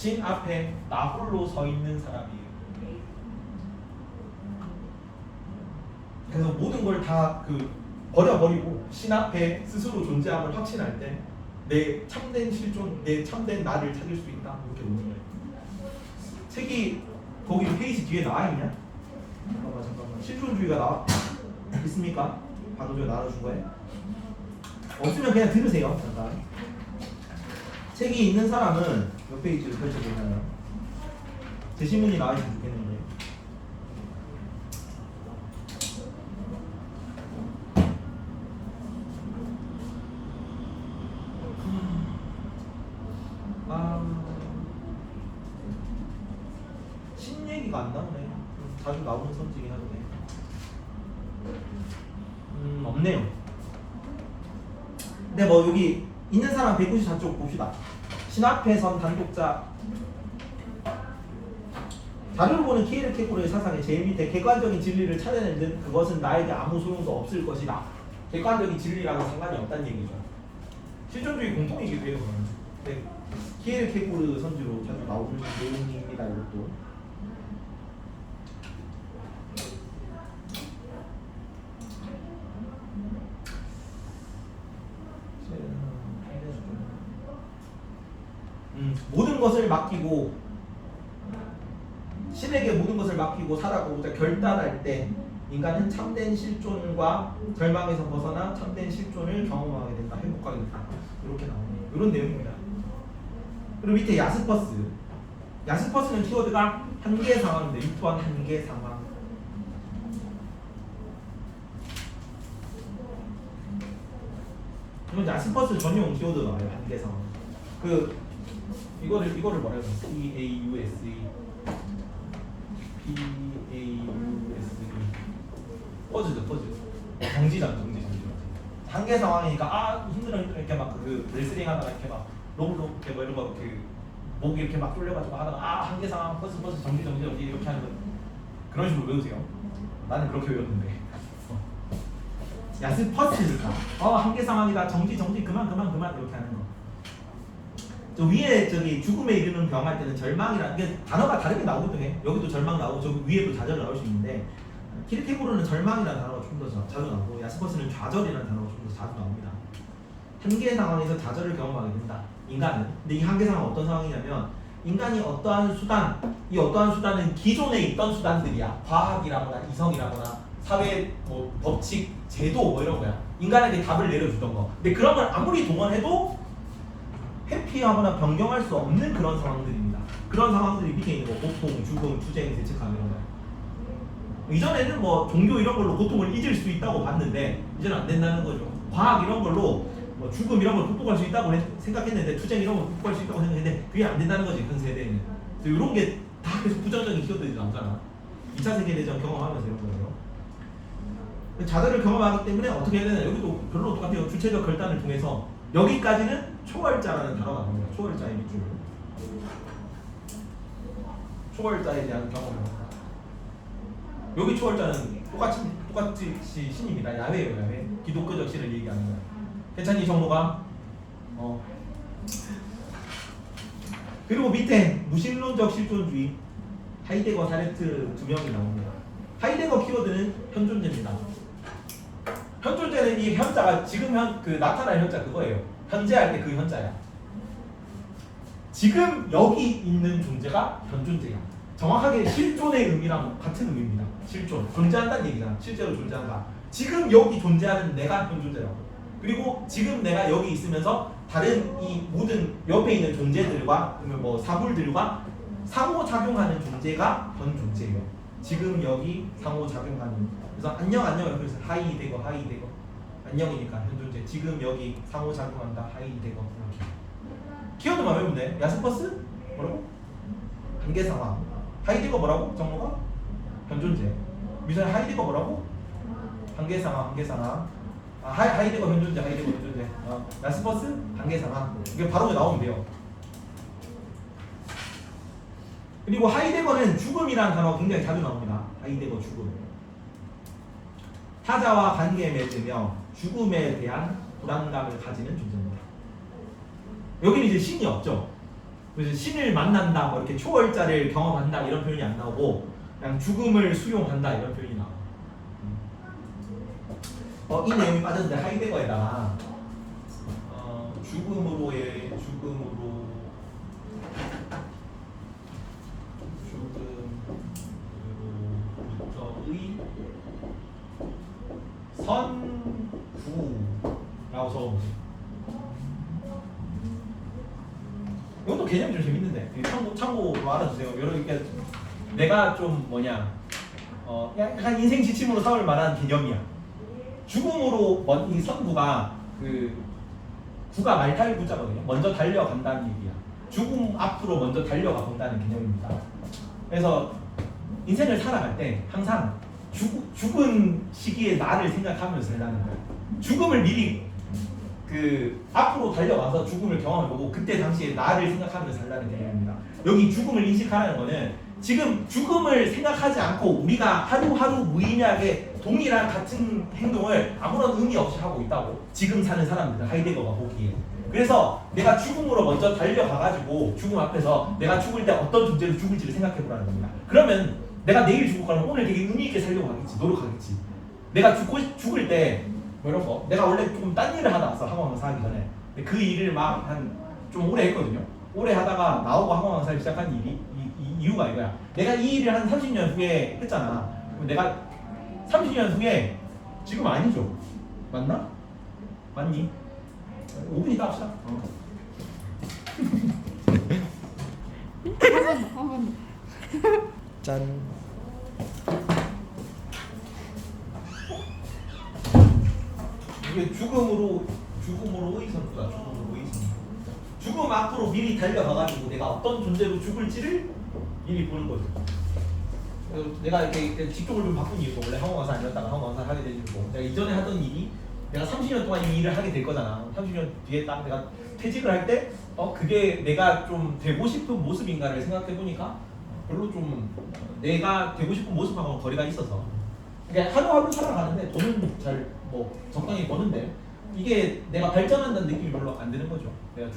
신 앞에 나 홀로 서 있는 사람이에요. 그래서 모든 걸 다 버려버리고 신 앞에 스스로 존재함을 확신할 때 내 참된 실존, 내 참된 나를 찾을 수 있다. 이렇게 보는 거예요. 책이 거기 페이지 뒤에 나와 있냐? 잠깐만. 실존주의가 나와 있습니까? 방금 전에 나눠준 거에 없으면 그냥 들으세요. 잠깐. 책이 있는 사람은 몇 페이지를 펼쳐보나요? 제 신문이 나와 있으면 좋겠는데. 신 얘기가 안 나오네. 자주 나오는 선지긴 하네. 없네요. 근데 뭐 여기 있는 사람 194쪽 봅시다. 신 앞에 선 단독자. 자료를 보는 키에르케고르의 사상의 제일 밑에 객관적인 진리를 찾아낸 듯 그것은 나에게 아무 소용도 없을 것이다. 객관적인 진리랑은 상관이 없다는 얘기죠. 실존주의 공통이기도 해요. 네. 키에르케고르 선지로 자주 나오는 내용입니다. 이것도. 모든 것을 맡기고 신에게 모든 것을 맡기고 살아가고자 결단할 때 인간은 참된 실존과 절망에서 벗어나 참된 실존을 경험하게 된다. 행복하게 된다. 이렇게 나오네요. 이런 내용입니다. 그리고 밑에 야스퍼스. 야스퍼스는 키워드가 한계 상황인데 유토한 한계 상황. 이건 야스퍼스 전용 키워드가 나와요. 한계 상황. 이거를 뭐라 해요? PAUSE 퍼즐 정지. 한계 상황이니까 힘들어 이렇게 막 레슬링 하다가 이렇게 막 로블로 이렇게 뭐 이런 거 목이 이렇게 막 뚫려가지고 하다가 한계 상황 퍼즐 정지 이렇게 하는 거 그런 식으로 외우세요. 나는 그렇게 외웠는데. 야스퍼스니까 한계 상황이다. 정지 그만 이렇게 하는 거. 저 위에 죽음에 이르는 병 할 때는 절망이라는 게 단어가 다르게 나오기도 해. 여기도 절망 나오고 저기 위에도 좌절 나올 수 있는데 키르케고르는 절망이라는 단어가 좀 더 자주 나오고 야스퍼스는 좌절이라는 단어가 좀 더 자주 나옵니다. 한계 상황에서 좌절을 경험하게 된다. 인간은. 근데 이 한계 상황은 어떤 상황이냐면 인간이 어떠한 수단은 기존에 있던 수단들이야. 과학이라거나 이성이라거나 사회 법칙, 제도 이런 거야. 인간에게 답을 내려주던 거. 근데 그런 걸 아무리 동원해도 회피하거나 변경할 수 없는 그런 상황들입니다. 그런 상황들이 밑에 있는 거 고통, 죽음, 투쟁, 죄책감 이런 거예요. 이전에는 종교 이런 걸로 고통을 잊을 수 있다고 봤는데 이제는 안 된다는 거죠. 과학 이런 걸로 죽음 이런 걸 극복할 수 있다고 생각했는데 투쟁 이런 걸 극복할 수 있다고 생각했는데 그게 안 된다는 거지. 현 세대에는. 이런 게 다 계속 부정적인 키워드들이 나오잖아. 2차 세계대전 경험하면서 이런 거예요. 자살을 경험하기 때문에 어떻게 해야 되나 여기도 별로 똑같아요. 주체적 결단을 통해서 여기까지는 초월자라는 단어가 나옵니다. 초월자의 밑줄. 초월자에 대한 경험을 합니다. 여기 초월자는 똑같이 신입니다. 야훼예요. 야훼. 기독교적 신을 얘기하는 거야. 괜찮니 정모가? 그리고 밑에 무신론적 실존주의 하이데거 사레트 두 명이 나옵니다. 하이데거 키워드는 현존제입니다. 현존제는 이 현자가 지금 나타날 현자 그거예요. 현재할 때 그 현자야. 지금 여기 있는 존재가 현존제야. 정확하게 실존의 의미랑 같은 의미입니다. 실존. 존재한다는 얘기잖아. 실제로 존재한다. 지금 여기 존재하는 내가 현존제라고. 그리고 지금 내가 여기 있으면서 다른 이 모든 옆에 있는 존재들과 사물들과 상호작용하는 존재가 현존제예요. 지금 여기 상호작용하는. 그래서 안녕 그래서 하이되고 안녕이니까 현존제. 지금 여기 상호작용한다. 하이되고 이렇게. 키워드만 외우면 돼. 야스퍼스 뭐라고? 한계 상황. 하이데거 뭐라고? 정모가? 현존제. 미선 하이데거 뭐라고? 한계 상황. 하이데거 현존제. 야스퍼스 한계 상황. 이게 바로 나오면 돼요. 그리고 하이데거는 죽음이라는 단어가 굉장히 자주 나옵니다. 하이데거 죽음. 타자와 관계에 맺으며 죽음에 대한 불안감을 가지는 존재입니다. 여기는 이제 신이 없죠. 그래서 신을 만난다, 뭐 이렇게 초월자를 경험한다 이런 표현이 안 나오고 그냥 죽음을 수용한다 이런 표현이 나와. 이 내용이 빠졌는데 하이데거에다가 죽음으로부터의 선구라고 적어보세요. 이것도 개념이 좀 재밌는데 참고로 알아주세요. 이렇게 내가 좀 약간 인생 지침으로 삼을 만한 개념이야. 죽음으로 이 선구가 구가 말탈 구자거든요. 먼저 달려간다는 얘기야. 죽음 앞으로 먼저 달려가 본다는 개념입니다. 그래서 인생을 살아갈 때 항상 죽은 시기에 나를 생각하면서 살라는 거야. 죽음을 미리 앞으로 달려가서 죽음을 경험해보고 그때 당시에 나를 생각하면서 살라는 개념입니다. 여기 죽음을 인식하라는 거는 지금 죽음을 생각하지 않고 우리가 하루하루 무의미하게 동일한 같은 행동을 아무런 의미 없이 하고 있다고 지금 사는 사람들 하이데거가 보기에. 그래서 내가 죽음으로 먼저 달려가가지고 죽음 앞에서 내가 죽을 때 어떤 존재로 죽을지를 생각해보라는 겁니다. 그러면 내가 내일 죽을 거면 오늘 되게 의미있게 살려고 하겠지, 노력하겠지. 내가 죽을 때 뭐 이런 거 내가 원래 조금 딴 일을 하다 왔어, 학원 강사 하기 전에. 근데 그 일을 막 좀 오래 했거든요. 오래 하다가 나오고 학원 강사를 시작한 이유가 이거야. 내가 이 일을 한 30년 후에 했잖아. 그럼 내가 30년 후에 지금 아니죠? 맞나? 맞니? 5분 있다 합시다. 한 번. 짠. 이게 죽음으로 의선구다. 죽음으로 의선. 죽음 앞으로 미리 달려가가지고 내가 어떤 존재로 죽을지를 미리 보는 거죠. 내가 이렇게 직종을 좀 바꾼 이유가 원래 학원 강사 아니었다가 학원 강사 하게 된 이유고, 내가 이전에 하던 일이 내가 30년 동안 이 일을 하게 될 거잖아. 30년 뒤에 딱 내가 퇴직을 할 때 그게 내가 좀 되고 싶은 모습인가를 생각해 보니까 별로 좀 내가 되고 싶은 모습하고는 거리가 있어서, 그러니까 하루하루 살아가는데 돈은 잘 적당히 버는데 이게 내가 발전한다는 느낌이 별로 안 드는 거죠. 내가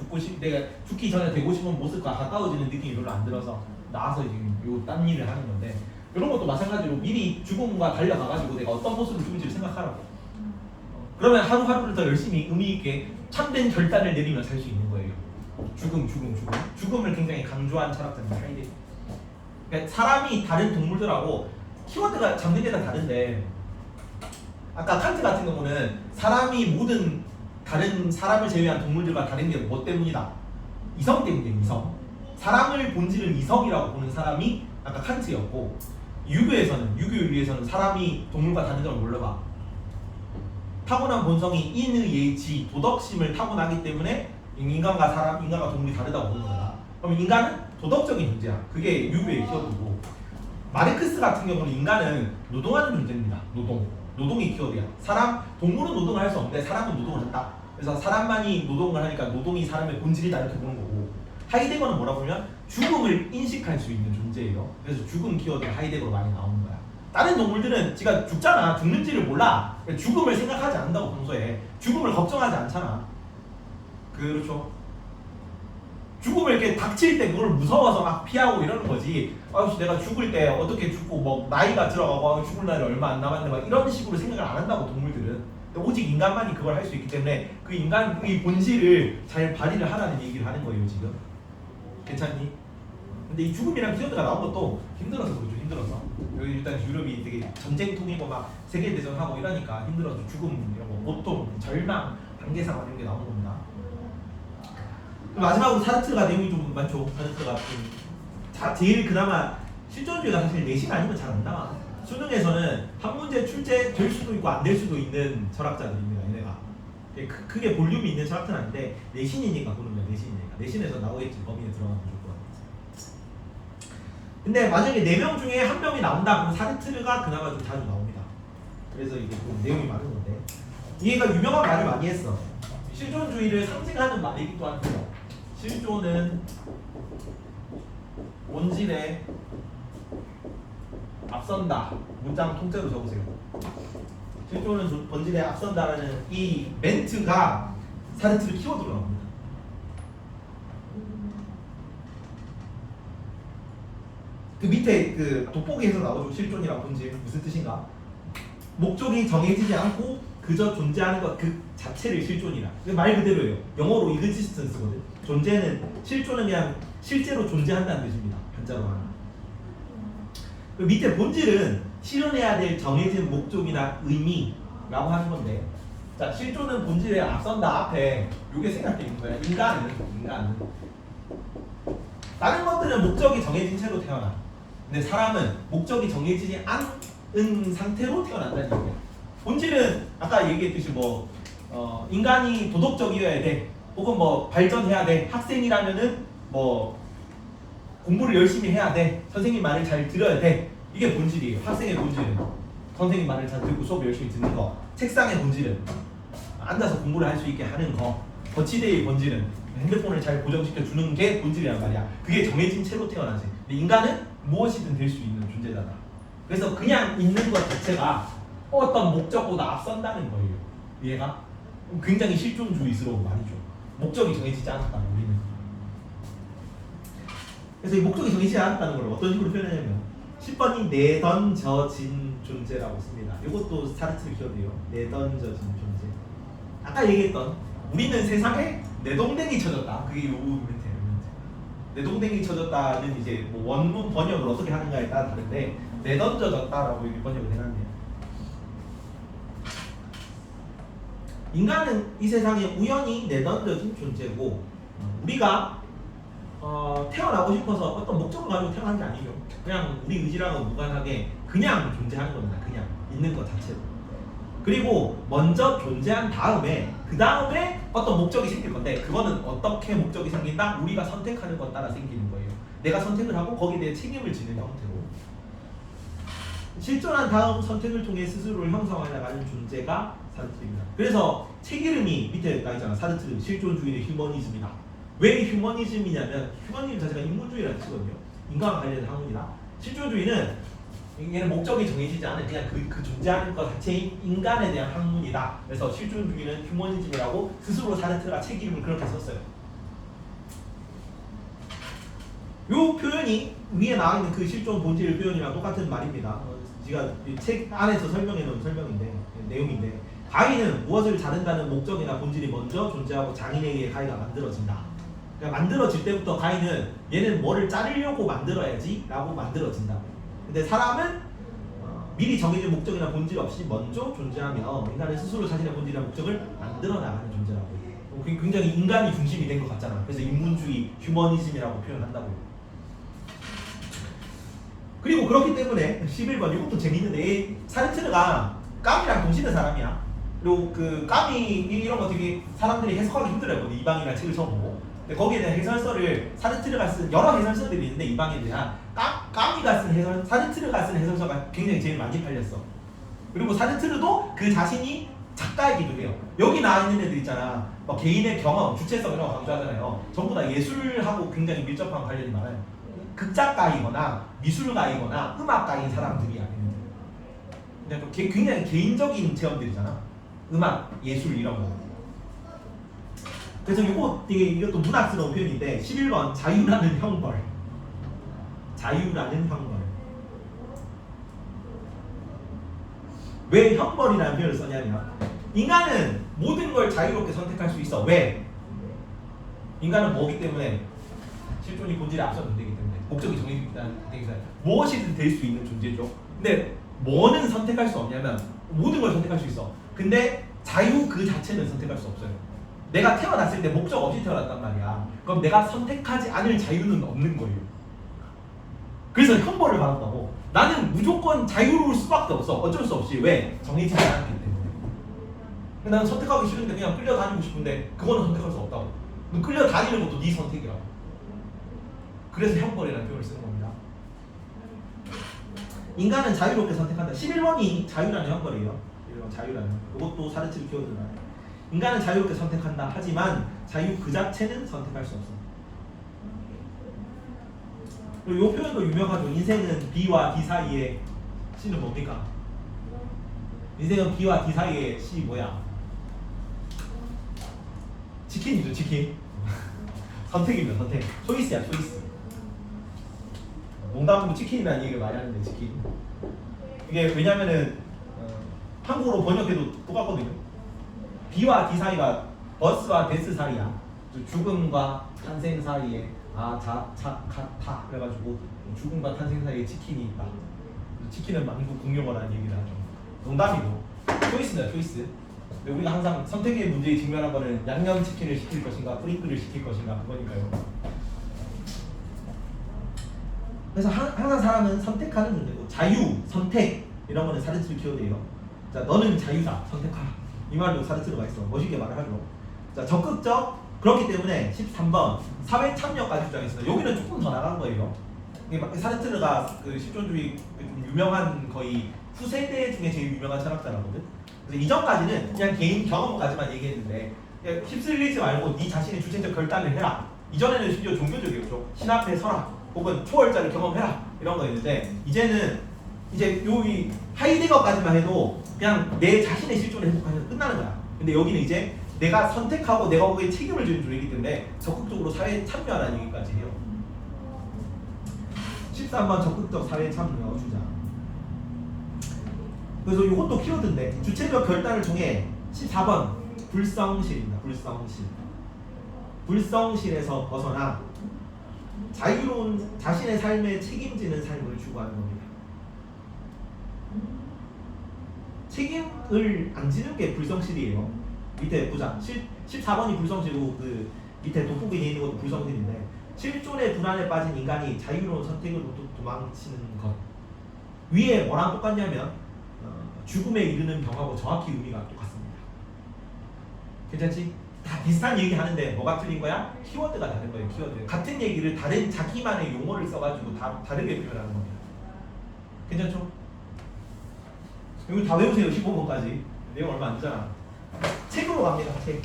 죽기 전에 되고 싶은 모습과 가까워지는 느낌이 별로 안 들어서 나와서 지금 딴 일을 하는 건데, 이런 것도 마찬가지로 미리 죽음과 달려가가지고 내가 어떤 모습으로 죽을지를 생각하라고. 그러면 하루하루를 더 열심히 의미있게 참된 결단을 내리며 살 수 있는 거예요. 죽음을 굉장히 강조한 철학자입니다. 하이데거. 그러니까 사람이 다른 동물들하고 키워드가 잡는 게 다 다른데, 아까 칸트 같은 경우는 사람이 모든 다른 사람을 제외한 동물들과 다른 게 뭐 때문이다? 이성 때문이에요. 이성. 사람을 본질은 이성이라고 보는 사람이 아까 칸트였고, 유교윤리에서는 사람이 동물과 다른 점을 뭘로 봐? 타고난 본성이 인의 예지 도덕심을 타고나기 때문에 인간과 동물이 다르다고 보는 거다. 그럼 인간은 도덕적인 존재야. 그게 유교의 키워드고, 마르크스 같은 경우는 인간은 노동하는 존재입니다. 노동이 키워드야. 동물은 노동을 할 수 없는데 사람은 노동을 한다. 그래서 사람만이 노동을 하니까 노동이 사람의 본질이다 이렇게 보는 거고, 하이데거는 뭐라고 보면 죽음을 인식할 수 있는 존재예요. 그래서 죽음 키워드가 하이데거로 많이 나오는 거야. 다른 동물들은 지가 죽잖아. 죽는지를 몰라. 죽음을 생각하지 않는다고 평소에. 죽음을 걱정하지 않잖아. 그렇죠. 죽음을 이렇게 닥칠 때 그걸 무서워서 막 피하고 이러는 거지. 내가 죽을 때 어떻게 죽고 나이가 들어가고 죽을 날이 얼마 안 남았는데 막 이런 식으로 생각을 안 한다고 동물들은. 오직 인간만이 그걸 할 수 있기 때문에 그 인간의 본질을 잘 발휘를 하라는 얘기를 하는 거예요 지금. 괜찮니? 근데 이 죽음이란 키워드가 나온 것도 힘들어서 그렇죠. 힘들어서. 여기 일단 유럽이 되게 전쟁통이고 막 세계대전하고 이러니까 힘들어서 죽음 이런 거, 고통, 절망, 단계상 이런 게 나오는 겁니다. 마지막으로 사르트르가 내용이 좀 많죠. 사르트르가 제일 그나마 실존주의가 사실 내신 아니면 잘 안 나와. 수능에서는 한 문제 출제 될 수도 있고 안 될 수도 있는 철학자들입니다. 얘네가 크게 볼륨이 있는 철학자는 아닌데 내신이니까 보는 거야. 내신에서 나오겠지. 범위에 들어가면 무조건. 근데 만약에 4명 중에 1명이 나온다 그러면 사르트르가 그나마 좀 자주 나옵니다. 그래서 이게 좀 내용이 많은 건데, 얘가 유명한 말을 많이 했어. 실존주의를 상징하는 말이기도 한데요. 실존은 본질에 앞선다. 문장 통째로 적으세요. 실존은 본질에 앞선다라는 이 멘트가 사르트르 키워드로 나옵니다. 그 밑에 그 돋보기에서 나오죠. 실존이란 본질 무슨 뜻인가? 목적이 정해지지 않고 그저 존재하는 것 그 자체를 실존이라. 말 그대로예요. 영어로 existence거든. 존재는 실존은 그냥 실제로 존재한다는 뜻입니다. 한자로 하면. 그 밑에 본질은 실현해야 될 정해진 목적이나 의미라고 하는 건데, 자 실존은 본질에 앞선다 앞에 요게 생각돼 있는 거야. 인간은 다른 것들은 목적이 정해진 채로 태어나. 근데 사람은 목적이 정해지지 않은 상태로 태어난다는 얘기야. 본질은 아까 얘기했듯이 뭐 인간이 도덕적이어야 돼, 혹은 뭐 발전해야 돼. 학생이라면은 뭐 공부를 열심히 해야 돼. 선생님 말을 잘 들어야 돼. 이게 본질이에요. 학생의 본질은 선생님 말을 잘 듣고 수업 열심히 듣는 거. 책상의 본질은 앉아서 공부를 할 수 있게 하는 거. 거치대의 본질은 핸드폰을 잘 고정시켜 주는 게 본질이란 말이야. 그게 정해진 채로 태어나지. 근데 인간은 무엇이든 될 수 있는 존재다. 그래서 그냥 있는 것 자체가 어떤 목적보다 앞선다는 거예요. 얘가 굉장히 실존주의스러운 말이죠. 목적이 정해지지 않았다는 우리는. 그래서 이 목적이 정해지지 않았다는 걸 어떤 식으로 표현하냐면 10번이 내던져진 존재라고 씁니다. 이것도 사르트르 키워드예요. 내던져진 존재. 아까 얘기했던 우리는 세상에 내동댕이 쳐졌다. 그게 요 멘트예요. 내동댕이 쳐졌다는 이제 뭐 원문 번역을 어떻게 하는가에 따라 다른데 내던져졌다라고 이렇게 번역을 해놨네요. 인간은 이 세상에 우연히 내던져진 존재고, 우리가 태어나고 싶어서 어떤 목적을 가지고 태어난 게 아니죠. 그냥 우리 의지랑은 무관하게 그냥 존재하는 겁니다. 그냥 있는 것 자체로. 그리고 먼저 존재한 다음에 그 다음에 어떤 목적이 생길 건데, 그거는 어떻게 목적이 생긴다? 우리가 선택하는 것 따라 생기는 거예요. 내가 선택을 하고 거기에 대해 책임을 지는 형태로. 실존한 다음 선택을 통해 스스로를 형성해 나가는 존재가 사르트르입니다. 그래서 책 이름이 밑에 나있잖아. 사르트르 실존주의는 휴머니즘이다. 왜 휴머니즘이냐면 휴머니즘 자체가 인문주의라는 뜻이거든요. 인간과 관련된 학문이다. 실존주의는 얘는 목적이 정해지지 않은 그냥 그 존재하는 것 자체인 인간에 대한 학문이다. 그래서 실존주의는 휴머니즘이라고 스스로 사르트르가 책 이름을 그렇게 썼어요. 요 표현이 위에 나와 있는 그 실존 본질 표현이랑 똑같은 말입니다. 제가 책 안에서 설명해 놓은 설명인데 내용인데, 가인은 무엇을 자른다는 목적이나 본질이 먼저 존재하고 장인에 의해 가인가 만들어진다. 그러니까 만들어질 때부터 가인은 얘는 뭐를 자르려고 만들어야지 라고 만들어진다. 근데 사람은 미리 정해진 목적이나 본질 없이 먼저 존재하며 인간은 스스로 자신의 본질이나 목적을 만들어 나가는 존재라고. 굉장히 인간이 중심이 된 것 같잖아. 그래서 인문주의, 휴머니즘이라고 표현한다고요. 그리고 그렇기 때문에 11번 이것도 재밌는데, 사르트르가 까미랑 동시대 사람이야. 그리고 그 까미 이런 거 되게 사람들이 해석하기 힘들어요. 이방이라는 책을 처음 보고. 근데 거기에 대한 해설서를 사르트르가 쓴 여러 해설서들이 있는데, 이방에 대한 까미가 쓴 해설, 사르트르가 쓴 해설서가 굉장히 제일 많이 팔렸어. 그리고 사르트르도 그 자신이 작가이기도 해요. 여기 나와 있는 애들 있잖아. 막 개인의 경험, 주체성 이런 거 강조하잖아요. 전부 다 예술하고 굉장히 밀접한 관련이 많아요. 극작가이거나 미술가이거나 음악가인 사람들이야. 그냥 굉장히 개인적인 체험들이잖아. 음악, 예술 이런 거. 그래서 이것도 문학스러운 표현인데 11번 자유라는 형벌. 자유라는 형벌. 왜 형벌이라는 표현을 썼냐면, 인간은 모든 걸 자유롭게 선택할 수 있어. 왜? 인간은 뭐기 때문에? 실존이 본질에 앞선 존재이기 때문에, 목적이 정해지기 때문에 무엇이든 될 수 있는 존재죠. 근데 뭐는 선택할 수 없냐면 모든 걸 선택할 수 있어. 근데 자유 그 자체는 선택할 수 없어요. 내가 태어났을 때 목적 없이 태어났단 말이야. 그럼 내가 선택하지 않을 자유는 없는 거예요. 그래서 형벌을 받았다고. 나는 무조건 자유로울 수밖에 없어. 어쩔 수 없이. 왜? 정해지지 않았기 때문에. 나는 선택하기 싫은데 그냥 끌려다니고 싶은데 그거는 선택할 수 없다고. 끌려다니는 것도 네 선택이라고. 그래서 형벌이라는 표현을 쓰는 겁니다. 인간은 자유롭게 선택한다. 11번이 자유라는 형벌이에요. 11번 자유라는. 이것도 사르트르 키워드다. 인간은 자유롭게 선택한다. 하지만 자유 그 자체는 선택할 수 없어. 그리고 이 표현도 유명하죠. 인생은 B와 D 사이에 C는 뭡니까? 인생은 B와 D 사이에 C 뭐야? 치킨이죠, 치킨. 선택입니다, 선택. 초이스야, 초이스. 농담으로 치킨이라는 얘기를 많이 하는데 치킨. 이게 왜냐면은 한국어로 번역해도 똑같거든요. B와 D 사이가 버스와 데스 사이야. 죽음과 탄생 사이에 같아. 그래가지고 죽음과 탄생 사이에 치킨이 있다. 치킨은 만국 공용어라는 얘기를 하죠. 농담이고 초이스다 초이스. 근데 우리가 항상 선택의 문제에 직면한 거는 양념 치킨을 시킬 것인가 프링클을 시킬 것인가 그거니까요. 그래서 항상 사람은 선택하는 문제고 자유, 선택 이런 거는 사르트르 키워드예요. 자, 너는 자유다, 선택하라. 이 말로 사르트르가 있어. 멋있게 말을 하죠. 자, 적극적. 그렇기 때문에 13번 사회 참여까지 주장했습니다. 여기는 조금 더 나간 거예요. 이게 사르트르가 그 실존주의 좀 유명한 거의 후세대 중에 제일 유명한 철학자라거든. 그래서 이전까지는 그냥 개인 경험까지만 얘기했는데 휩쓸리지 말고 네 자신의 주체적 결단을 해라. 이전에는 심지어 종교적이었죠. 신 앞에 서라. 혹은 초월자를 경험해라. 이런 거였는데 이제는 이제 요이 하이데거까지만 해도 그냥 내 자신의 실존을 행복하면 끝나는 거야. 근데 여기는 이제 내가 선택하고 내가 거기에 책임을 지는 주의이기 때문에 적극적으로 사회에 참여하라는 얘기까지 해요. 13번 적극적 사회 참여 주장. 그래서 이것도 키워드인데 주체적 결단을 통해 14번 불성실입니다. 불성실. 불성실에서 벗어나 자유로운 자신의 삶에 책임지는 삶을 추구하는 겁니다. 책임을 안 지는 게 불성실이에요. 밑에 보자. 14번이 불성실이고 그 밑에 돋보기 돼 있는 것도 불성실인데 실존의 불안에 빠진 인간이 자유로운 선택으로부터 도망치는 것. 위에 뭐랑 똑같냐면 죽음에 이르는 병하고 정확히 의미가 똑같습니다. 괜찮지? 다 비슷한 얘기 하는데 뭐가 틀린 거야? 키워드가 다른 거예요. 키워드. 같은 얘기를 다른 자기만의 용어를 써가지고 다르게 표현하는 겁니다. 괜찮죠? 이거 다 외우세요. 15번까지. 내용 얼마 안 되잖아. 책으로 갑니다. 책.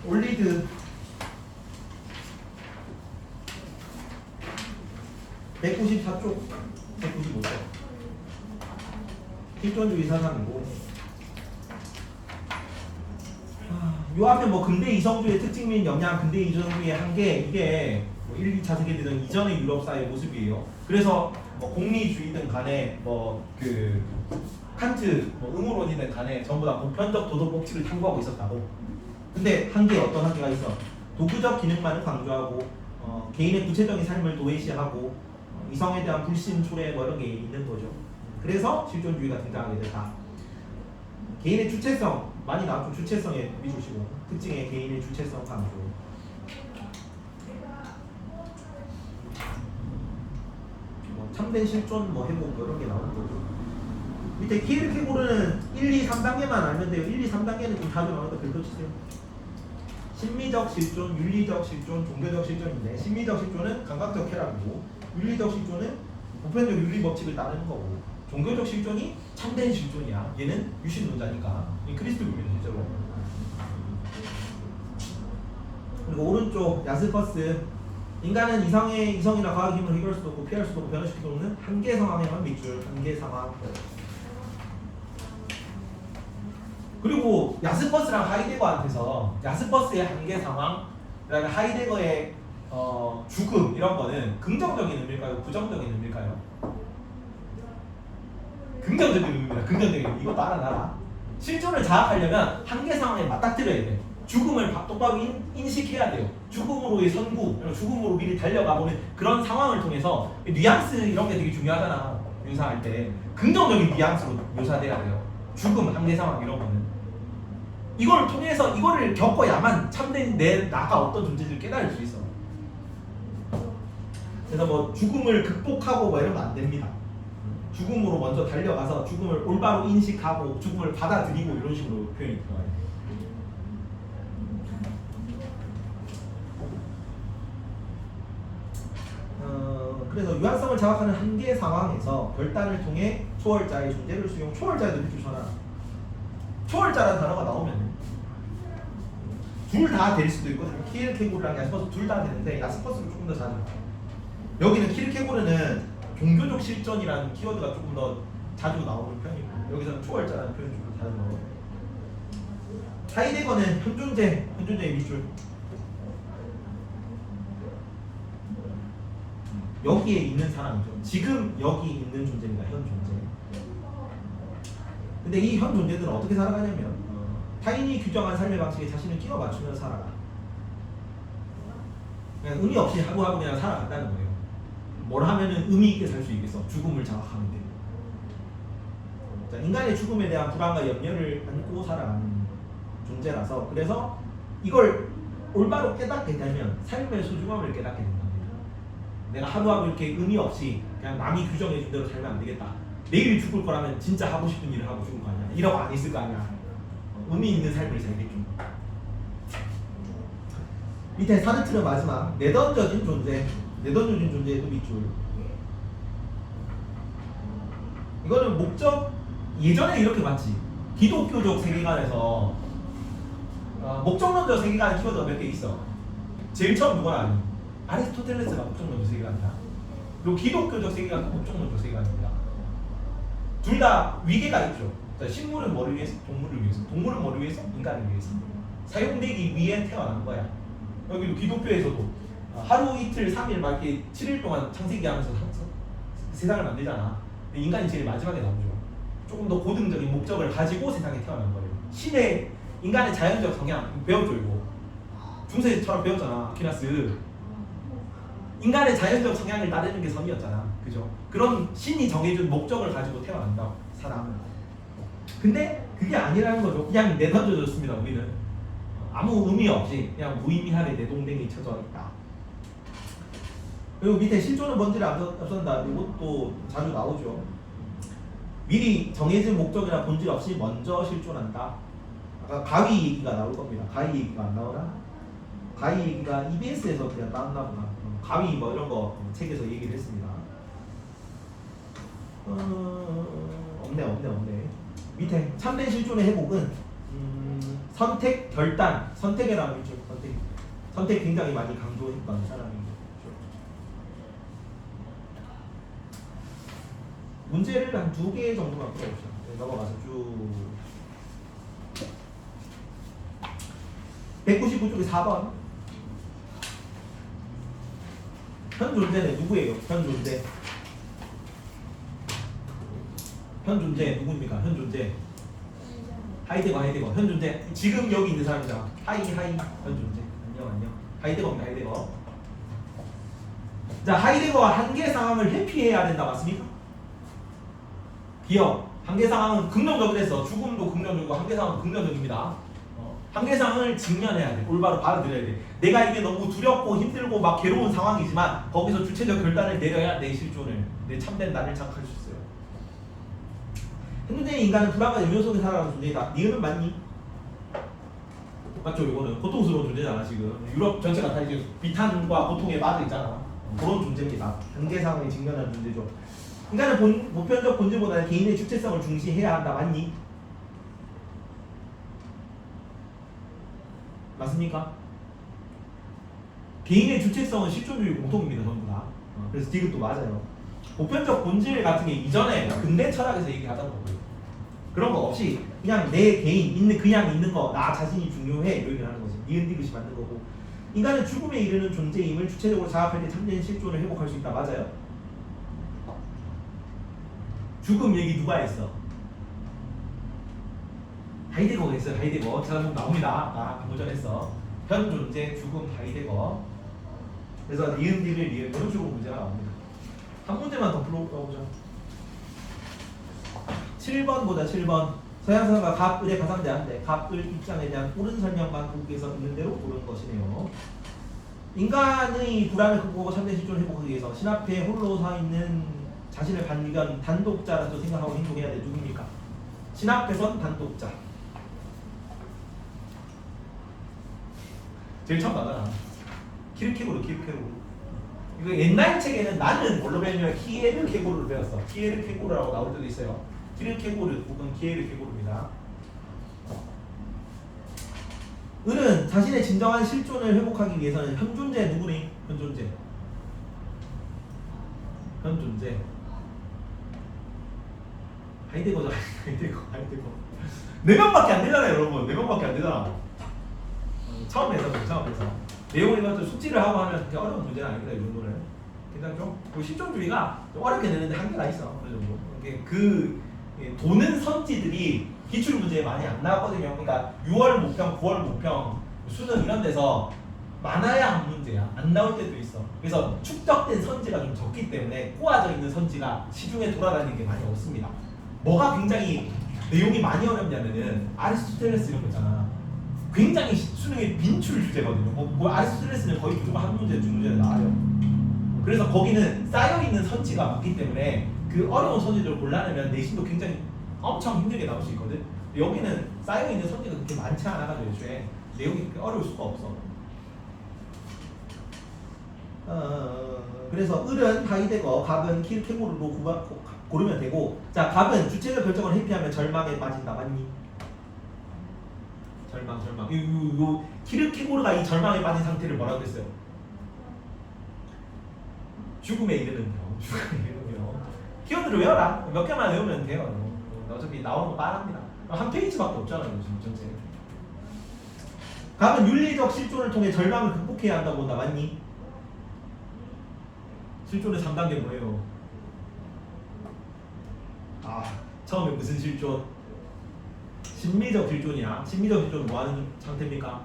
올리드 194쪽 195쪽 실존주의 사상이고 요 앞에 뭐 근대 이성주의 특징 및 영향, 근대 이성주의의 한계 이게 뭐 1, 2차 세계대전 이전의 유럽 사회의 모습이에요. 그래서 뭐 공리주의든 간에 뭐 그 칸트 뭐 의무론이든 간에 전부 다 보편적 도덕 법칙을 탐구하고 있었다고. 근데 한계 어떤 한계가 있어? 도구적 기능만을 강조하고 개인의 구체적인 삶을 도외시하고 이성에 대한 불신, 초래 뭐 이런 게 있는 거죠. 그래서 실존주의가 등장하게 됐다. 개인의 주체성 많이 나왔죠. 주체성에 미주시고 특징의 개인의 주체성 강조. 뭐 참된 실존 뭐 회복 뭐 이런 게 나오는 거죠. 밑에 키르케고르는 1, 2, 3단계만 알면 돼요. 1, 2, 3단계는 좀 자주 나오니까 긁어주세요. 심리적 실존, 윤리적 실존, 종교적 실존인데 심리적 실존은 감각적 쾌락이고 윤리적 실존은 보편적 윤리 법칙을 따르는 거고 종교적 실존이 참된 실존이야. 얘는 유신론자니까 그리스도교입니다 실제로. 그리고 오른쪽 야스퍼스 인간은 이성이나 과학의 힘을 해결할 수도 없고 피할 수도 없고 변화시킬 수 없는 한계 상황에만 밑줄 한계 상황. 그리고 야스퍼스랑 하이데거한테서 야스퍼스의 한계 상황, 그다음에 하이데거의 죽음 이런 거는 긍정적인 의미일까요? 부정적인 의미일까요? 긍정적인 의미입니다. 긍정적인 의미. 이것도 알아놔라. 실존을 자학하려면 한계 상황에 맞닥뜨려야 돼. 죽음을 똑바로 인식해야 돼요. 죽음으로의 선구, 죽음으로 미리 달려가보는 그런 상황을 통해서 뉘앙스 이런 게 되게 중요하잖아. 묘사할 때 긍정적인 뉘앙스로 묘사돼야 돼요. 죽음, 한계 상황 이런 거는. 이걸 통해서 이거를 겪어야만 참된 나가 어떤 존재인지를 깨달을 수 있어. 그래서 뭐 죽음을 극복하고 뭐 이런 거 안 됩니다. 죽음으로 먼저 달려가서 죽음을 올바로 인식하고 죽음을 받아들이고 이런 식으로 표현이 들어가요. 그래서 유한성을 자각하는 한계 상황에서 결단을 통해 초월자의 존재를 수용. 초월자의 밑줄 쳐놔. 초월자라는 단어가 나오면 둘 다 될 수도 있거든요. 키르케고르랑 야스퍼스 둘 다 되는데 야스퍼스는 조금 더 자주. 여기는 키르케고르는 종교적 실존이라는 키워드가 조금 더 자주 나오는 편이고 여기서는 초월자라는 표현이 좀 자주 나오고. 하이데거는 현존제의 밑줄. 여기에 있는 사람이죠. 지금 여기 있는 존재입니다. 현 존재. 근데 이 현 존재들은 어떻게 살아가냐면 타인이 규정한 삶의 방식에 자신을 끼워 맞추며 살아가. 그냥 의미 없이 하고 그냥 살아간다는 거예요. 뭘 하면은 의미 있게 살 수 있겠어. 죽음을 자각하면 돼요. 자, 인간의 죽음에 대한 불안과 염려를 안고 살아가는 존재라서, 그래서 이걸 올바로 깨닫게 되면 삶의 소중함을 깨닫게 된답니다. 내가 하루하루 이렇게 의미 없이 그냥 남이 규정해 준 대로 살면 안 되겠다. 내일 죽을 거라면 진짜 하고 싶은 일을 하고 죽을 거 아니야. 이러고 안 있을 거 아니야. 의미 있는 삶을 살겠죠. 밑에 사르트르 마지막 내던져진 존재, 내던져진 존재의 또 밑줄. 이거는 목적, 예전에 이렇게 봤지. 기독교적 세계관에서 목적론적 세계관 키워드가 몇 개 있어. 제일 처음 누가 아니? 아리스토텔레스가 목적론적 세계관이다. 그리고 기독교적 세계관은 목적론적 세계관입니다. 둘 다 위계가 있죠. 자, 식물은 뭐를 위해서? 동물을 위해서. 동물은 뭐를 위해서? 인간을 위해서. 사용되기 위해 태어난 거야. 여기도 기독교에서도 하루 이틀 3일 막 이렇게 7일 동안 창세기 하면서 세상을 만들잖아. 근데 인간이 제일 마지막에 나오죠. 조금 더 고등적인 목적을 가지고 세상에 태어난 거예요. 신의 인간의 자연적 성향 배웠죠 이거. 중세처럼 배웠잖아. 아퀴나스. 인간의 자연적 성향을 따르는 게 선이었잖아. 그죠? 그런 신이 정해준 목적을 가지고 태어난다. 사람은. 근데 그게 아니라는 거죠. 그냥 내던져졌습니다. 우리는 아무 의미 없이 그냥 무의미하게 내동댕이 쳐져 있다. 그리고 밑에 실존은 본질을 앞선다. 이것도 자주 나오죠. 미리 정해진 목적이나 본질 없이 먼저 실존한다. 아까 가위 얘기가 나올 겁니다. 가위 얘기가 안 나오나? 가위 얘기가 EBS에서 그냥 나왔나 보다. 가위 뭐 이런 거 책에서 얘기를 했습니다. 없네. 밑에 참된 실존의 회복은 선택, 결단, 선택이라는 있죠. 선택 굉장히 많이 강조했던 사람이죠. 문제를 한 2개 정도만 풀어봅시다. 넘어가서 쭉 199쪽에 4번 현 존재는 누구예요? 현 존재 누구입니까? 현 존재 하이데거 현 존재 지금 여기 있는 사람이잖아. 하이 현 존재 안녕 하이데거입니다. 하이데거. 자, 하이데거와 한계 상황을 회피해야 된다. 맞습니까? 기억 한계 상황은 긍정적으로 했어. 죽음도 긍정적이고 한계 상황은 긍정적입니다. 한계 상황을 직면해야 돼. 올바로 받아들여야 돼. 내가 이게 너무 두렵고 힘들고 막 괴로운 상황이지만 거기서 주체적 결단을 내려야 내 실존을, 내 참된 나를 자각할 수 있어요. 현존의 인간은 불안과 염려 속에 살아가는 존재이다. 니은은 맞니? 맞죠? 이거는 고통스러운 존재잖아. 지금 유럽 전체가 다 이제 비탄과 고통에 빠져 있잖아. 그런 존재입니다. 한계 상황에 직면한 존재죠. 인간은 보편적 본질보다는 개인의 주체성을 중시해야 한다. 맞니? 맞습니까? 개인의 주체성은 실존주의 공통입니다. 전부 다. 그래서 디귿도 맞아요. 보편적 본질 같은 게 이전에 근대 철학에서 얘기하던 거고요. 그런 거 없이 그냥 내 개인 그냥 있는 거, 나 자신이 중요해 이렇게 하는 거지. 니은 디귿이 맞는 거고. 인간은 죽음에 이르는 존재임을 주체적으로 자각할 때 참된 실존을 회복할 수 있다. 맞아요? 죽음 얘기 누가 했어? 하이데거가 했어요. 하이데거. 제가 나옵니다. 나 도전했어. 현 존재, 죽음, 하이데거. 그래서 니은 디귿 리을 이런 식으로 문제가 나옵니다. 한 문제만 더 풀어보자. 7번 보자. 7번. 서양사가 갑을에 가상대한데 갑을 입장에 대한 옳은 설명만 국에서 있는 대로 고른 것이네요. 인간의 불안을 극복하고 참된 실존을 회복하기 위해서 신 앞에 홀로 서 있는 자신을 반기한 단독자라서 생각하고 행동해야 돼. 누굽니까? 신 앞에선 단독자. 제일 처음 나가나? 키르케고르. 이거 옛날 책에는 나는 뭘로 배웠냐면 키에르케고르를 배웠어. 키에르케고르라고 나올 때도 있어요. 키르케고르 혹은 키에르케고르입니다. 은은 자신의 진정한 실존을 회복하기 위해서는 현존재 누구니? 현존재. 하이데거죠. 하이데거. 4명밖에 안 되잖아요, 여러분. 4명밖에 안 되잖아. 처음에서. 내용을 가지고 숙지를 하고 하면 그렇게 어려운 문제는 아닙니다, 이 정도는. 괜찮죠? 그 실존주의가 좀 어렵게 내는데 한계가 있어. 어느 정도. 이게 도는 선지들이 기출 문제에 많이 안 나왔거든요. 그러니까 6월 모평, 9월 모평, 수능 이런 데서 많아야 한 문제야. 안 나올 때도 있어. 그래서 축적된 선지가 좀 적기 때문에 꼬아져 있는 선지가 시중에 돌아다니는 게 많이 없습니다. 뭐가 굉장히 내용이 많이 어렵냐면은 아리스토텔레스 이런 거 있잖아. 굉장히 수능의 빈출 주제거든요. 뭐 아리스토텔레스는 거의 무조건 한 문제, 두 문제는 나와요. 그래서 거기는 쌓여있는 선지가 많기 때문에 그 어려운 선지들을 골라내면 내신도 굉장히 엄청 힘들게 나올 수 있거든. 근데 여기는 쌓여있는 선지가 그렇게 많지 않아가지고 애초에 내용이 그렇게 어려울 수가 없어. 그래서 을은 하이데거, 갑은 킬케고르로 고르면 되고, 자 갑은 주체적 결정을 회피하면 절망에 빠진다. 맞니? 절망. 요 키르케고르가 이 절망에 빠진 상태를 뭐라고 했어요? 죽음에 이르는 병. 죽음에 이르는 병. 키워드를 외워라. 몇 개만 외우면 돼요. 어차피 나오는 거 빠릅니다. 한 페이지밖에 없잖아요. 지금 전체. 갑은 윤리적 실존을 통해 절망을 극복해야 한다고 본다. 맞니? 실존의 3단계 뭐예요? 처음에 무슨 실존? 심리적 실존이야. 심리적 실존은 뭐하는 상태입니까?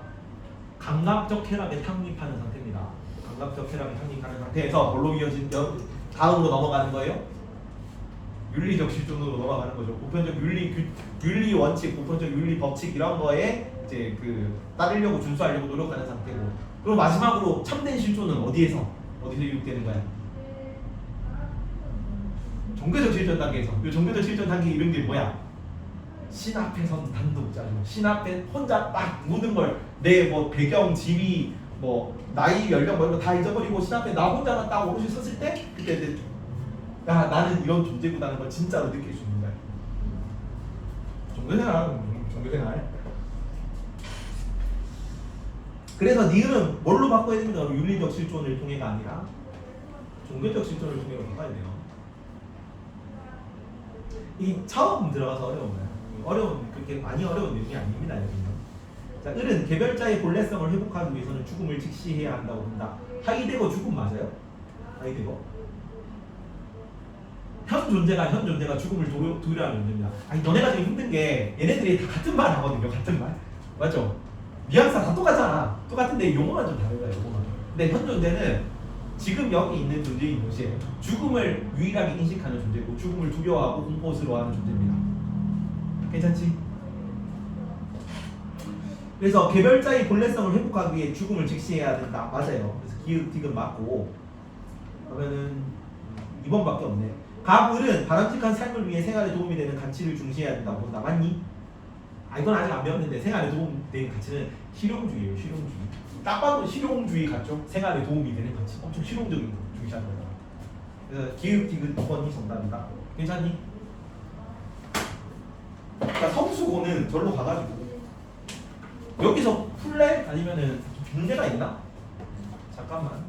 감각적 쾌락에 탕립하는 상태입니다. 감각적 쾌락에 탕립하는 상태에서 뭘로 이어진 다음으로 넘어가는 거예요? 윤리적 실존으로 넘어가는 거죠. 보편적 윤리 원칙, 보편적 윤리 법칙 이런 거에 이제 따르려고 준수하려고 노력하는 상태고. 그리고 마지막으로 참된 실존은 어디서 유입되는 거야? 종교적 실존 단계에서. 이 종교적 실존 단계 이런 게 뭐야? 신 앞에선 단독자죠. 신 앞에 혼자 딱 모든 걸 내 뭐 배경, 지위, 뭐 나이, 연령 뭐 이런 거 다 잊어버리고 신 앞에 나 혼자만 딱 오롯이 섰을 때 그때 이제 야 나는 이런 존재구나라는 걸 진짜로 느낄 수 있는 거야. 종교생활. 그래서 니은은 뭘로 바꿔야 됩니다. 윤리적 실존을 통해가 아니라 종교적 실존을 통해로 바꿔야 돼요. 이 처음 들어가서 그렇게 많이 어려운 내용이 아닙니다. 여기는. 자, 을은 개별자의 본래성을 회복하기 위해서는 죽음을 직시해야 한다고 본다. 하이데거 죽음 맞아요? 하이데거? 현 존재가 죽음을 두려워하는 존재입니다. 아니 너네가 지금 힘든 게 얘네들이 다 같은 말 하거든요. 같은 말. 맞죠? 뉘앙스가 다 똑같잖아. 똑같은데 용어만 좀 다르다. 용어만. 근데 현 존재는 지금 여기 있는 존재인 것이 죽음을 유일하게 인식하는 존재고 죽음을 두려워하고 공포스러워하는 존재입니다. 괜찮지? 그래서 개별자의 본래성을 회복하기 위해 죽음을 직시해야 된다. 맞아요. 그래서 기읍, 디귿 맞고 그러면은 2번밖에 없네. 갑을은 바람직한 삶을 위해 생활에 도움이 되는 가치를 중시해야 된다고 본다. 맞니? 이건 아직 안 배웠는데 생활에 도움되는 가치는 실용주의예요. 실용주의. 딱 봐도 실용주의 같죠? 생활에 도움이 되는 가치. 엄청 실용적인 거 중시하는 거야. 그래서 기읍, 디귿 2번이 정답이다. 괜찮니? 그러니까 성수고는 절로 가가지고 여기서 풀래? 아니면은 문제가 있나? 잠깐만.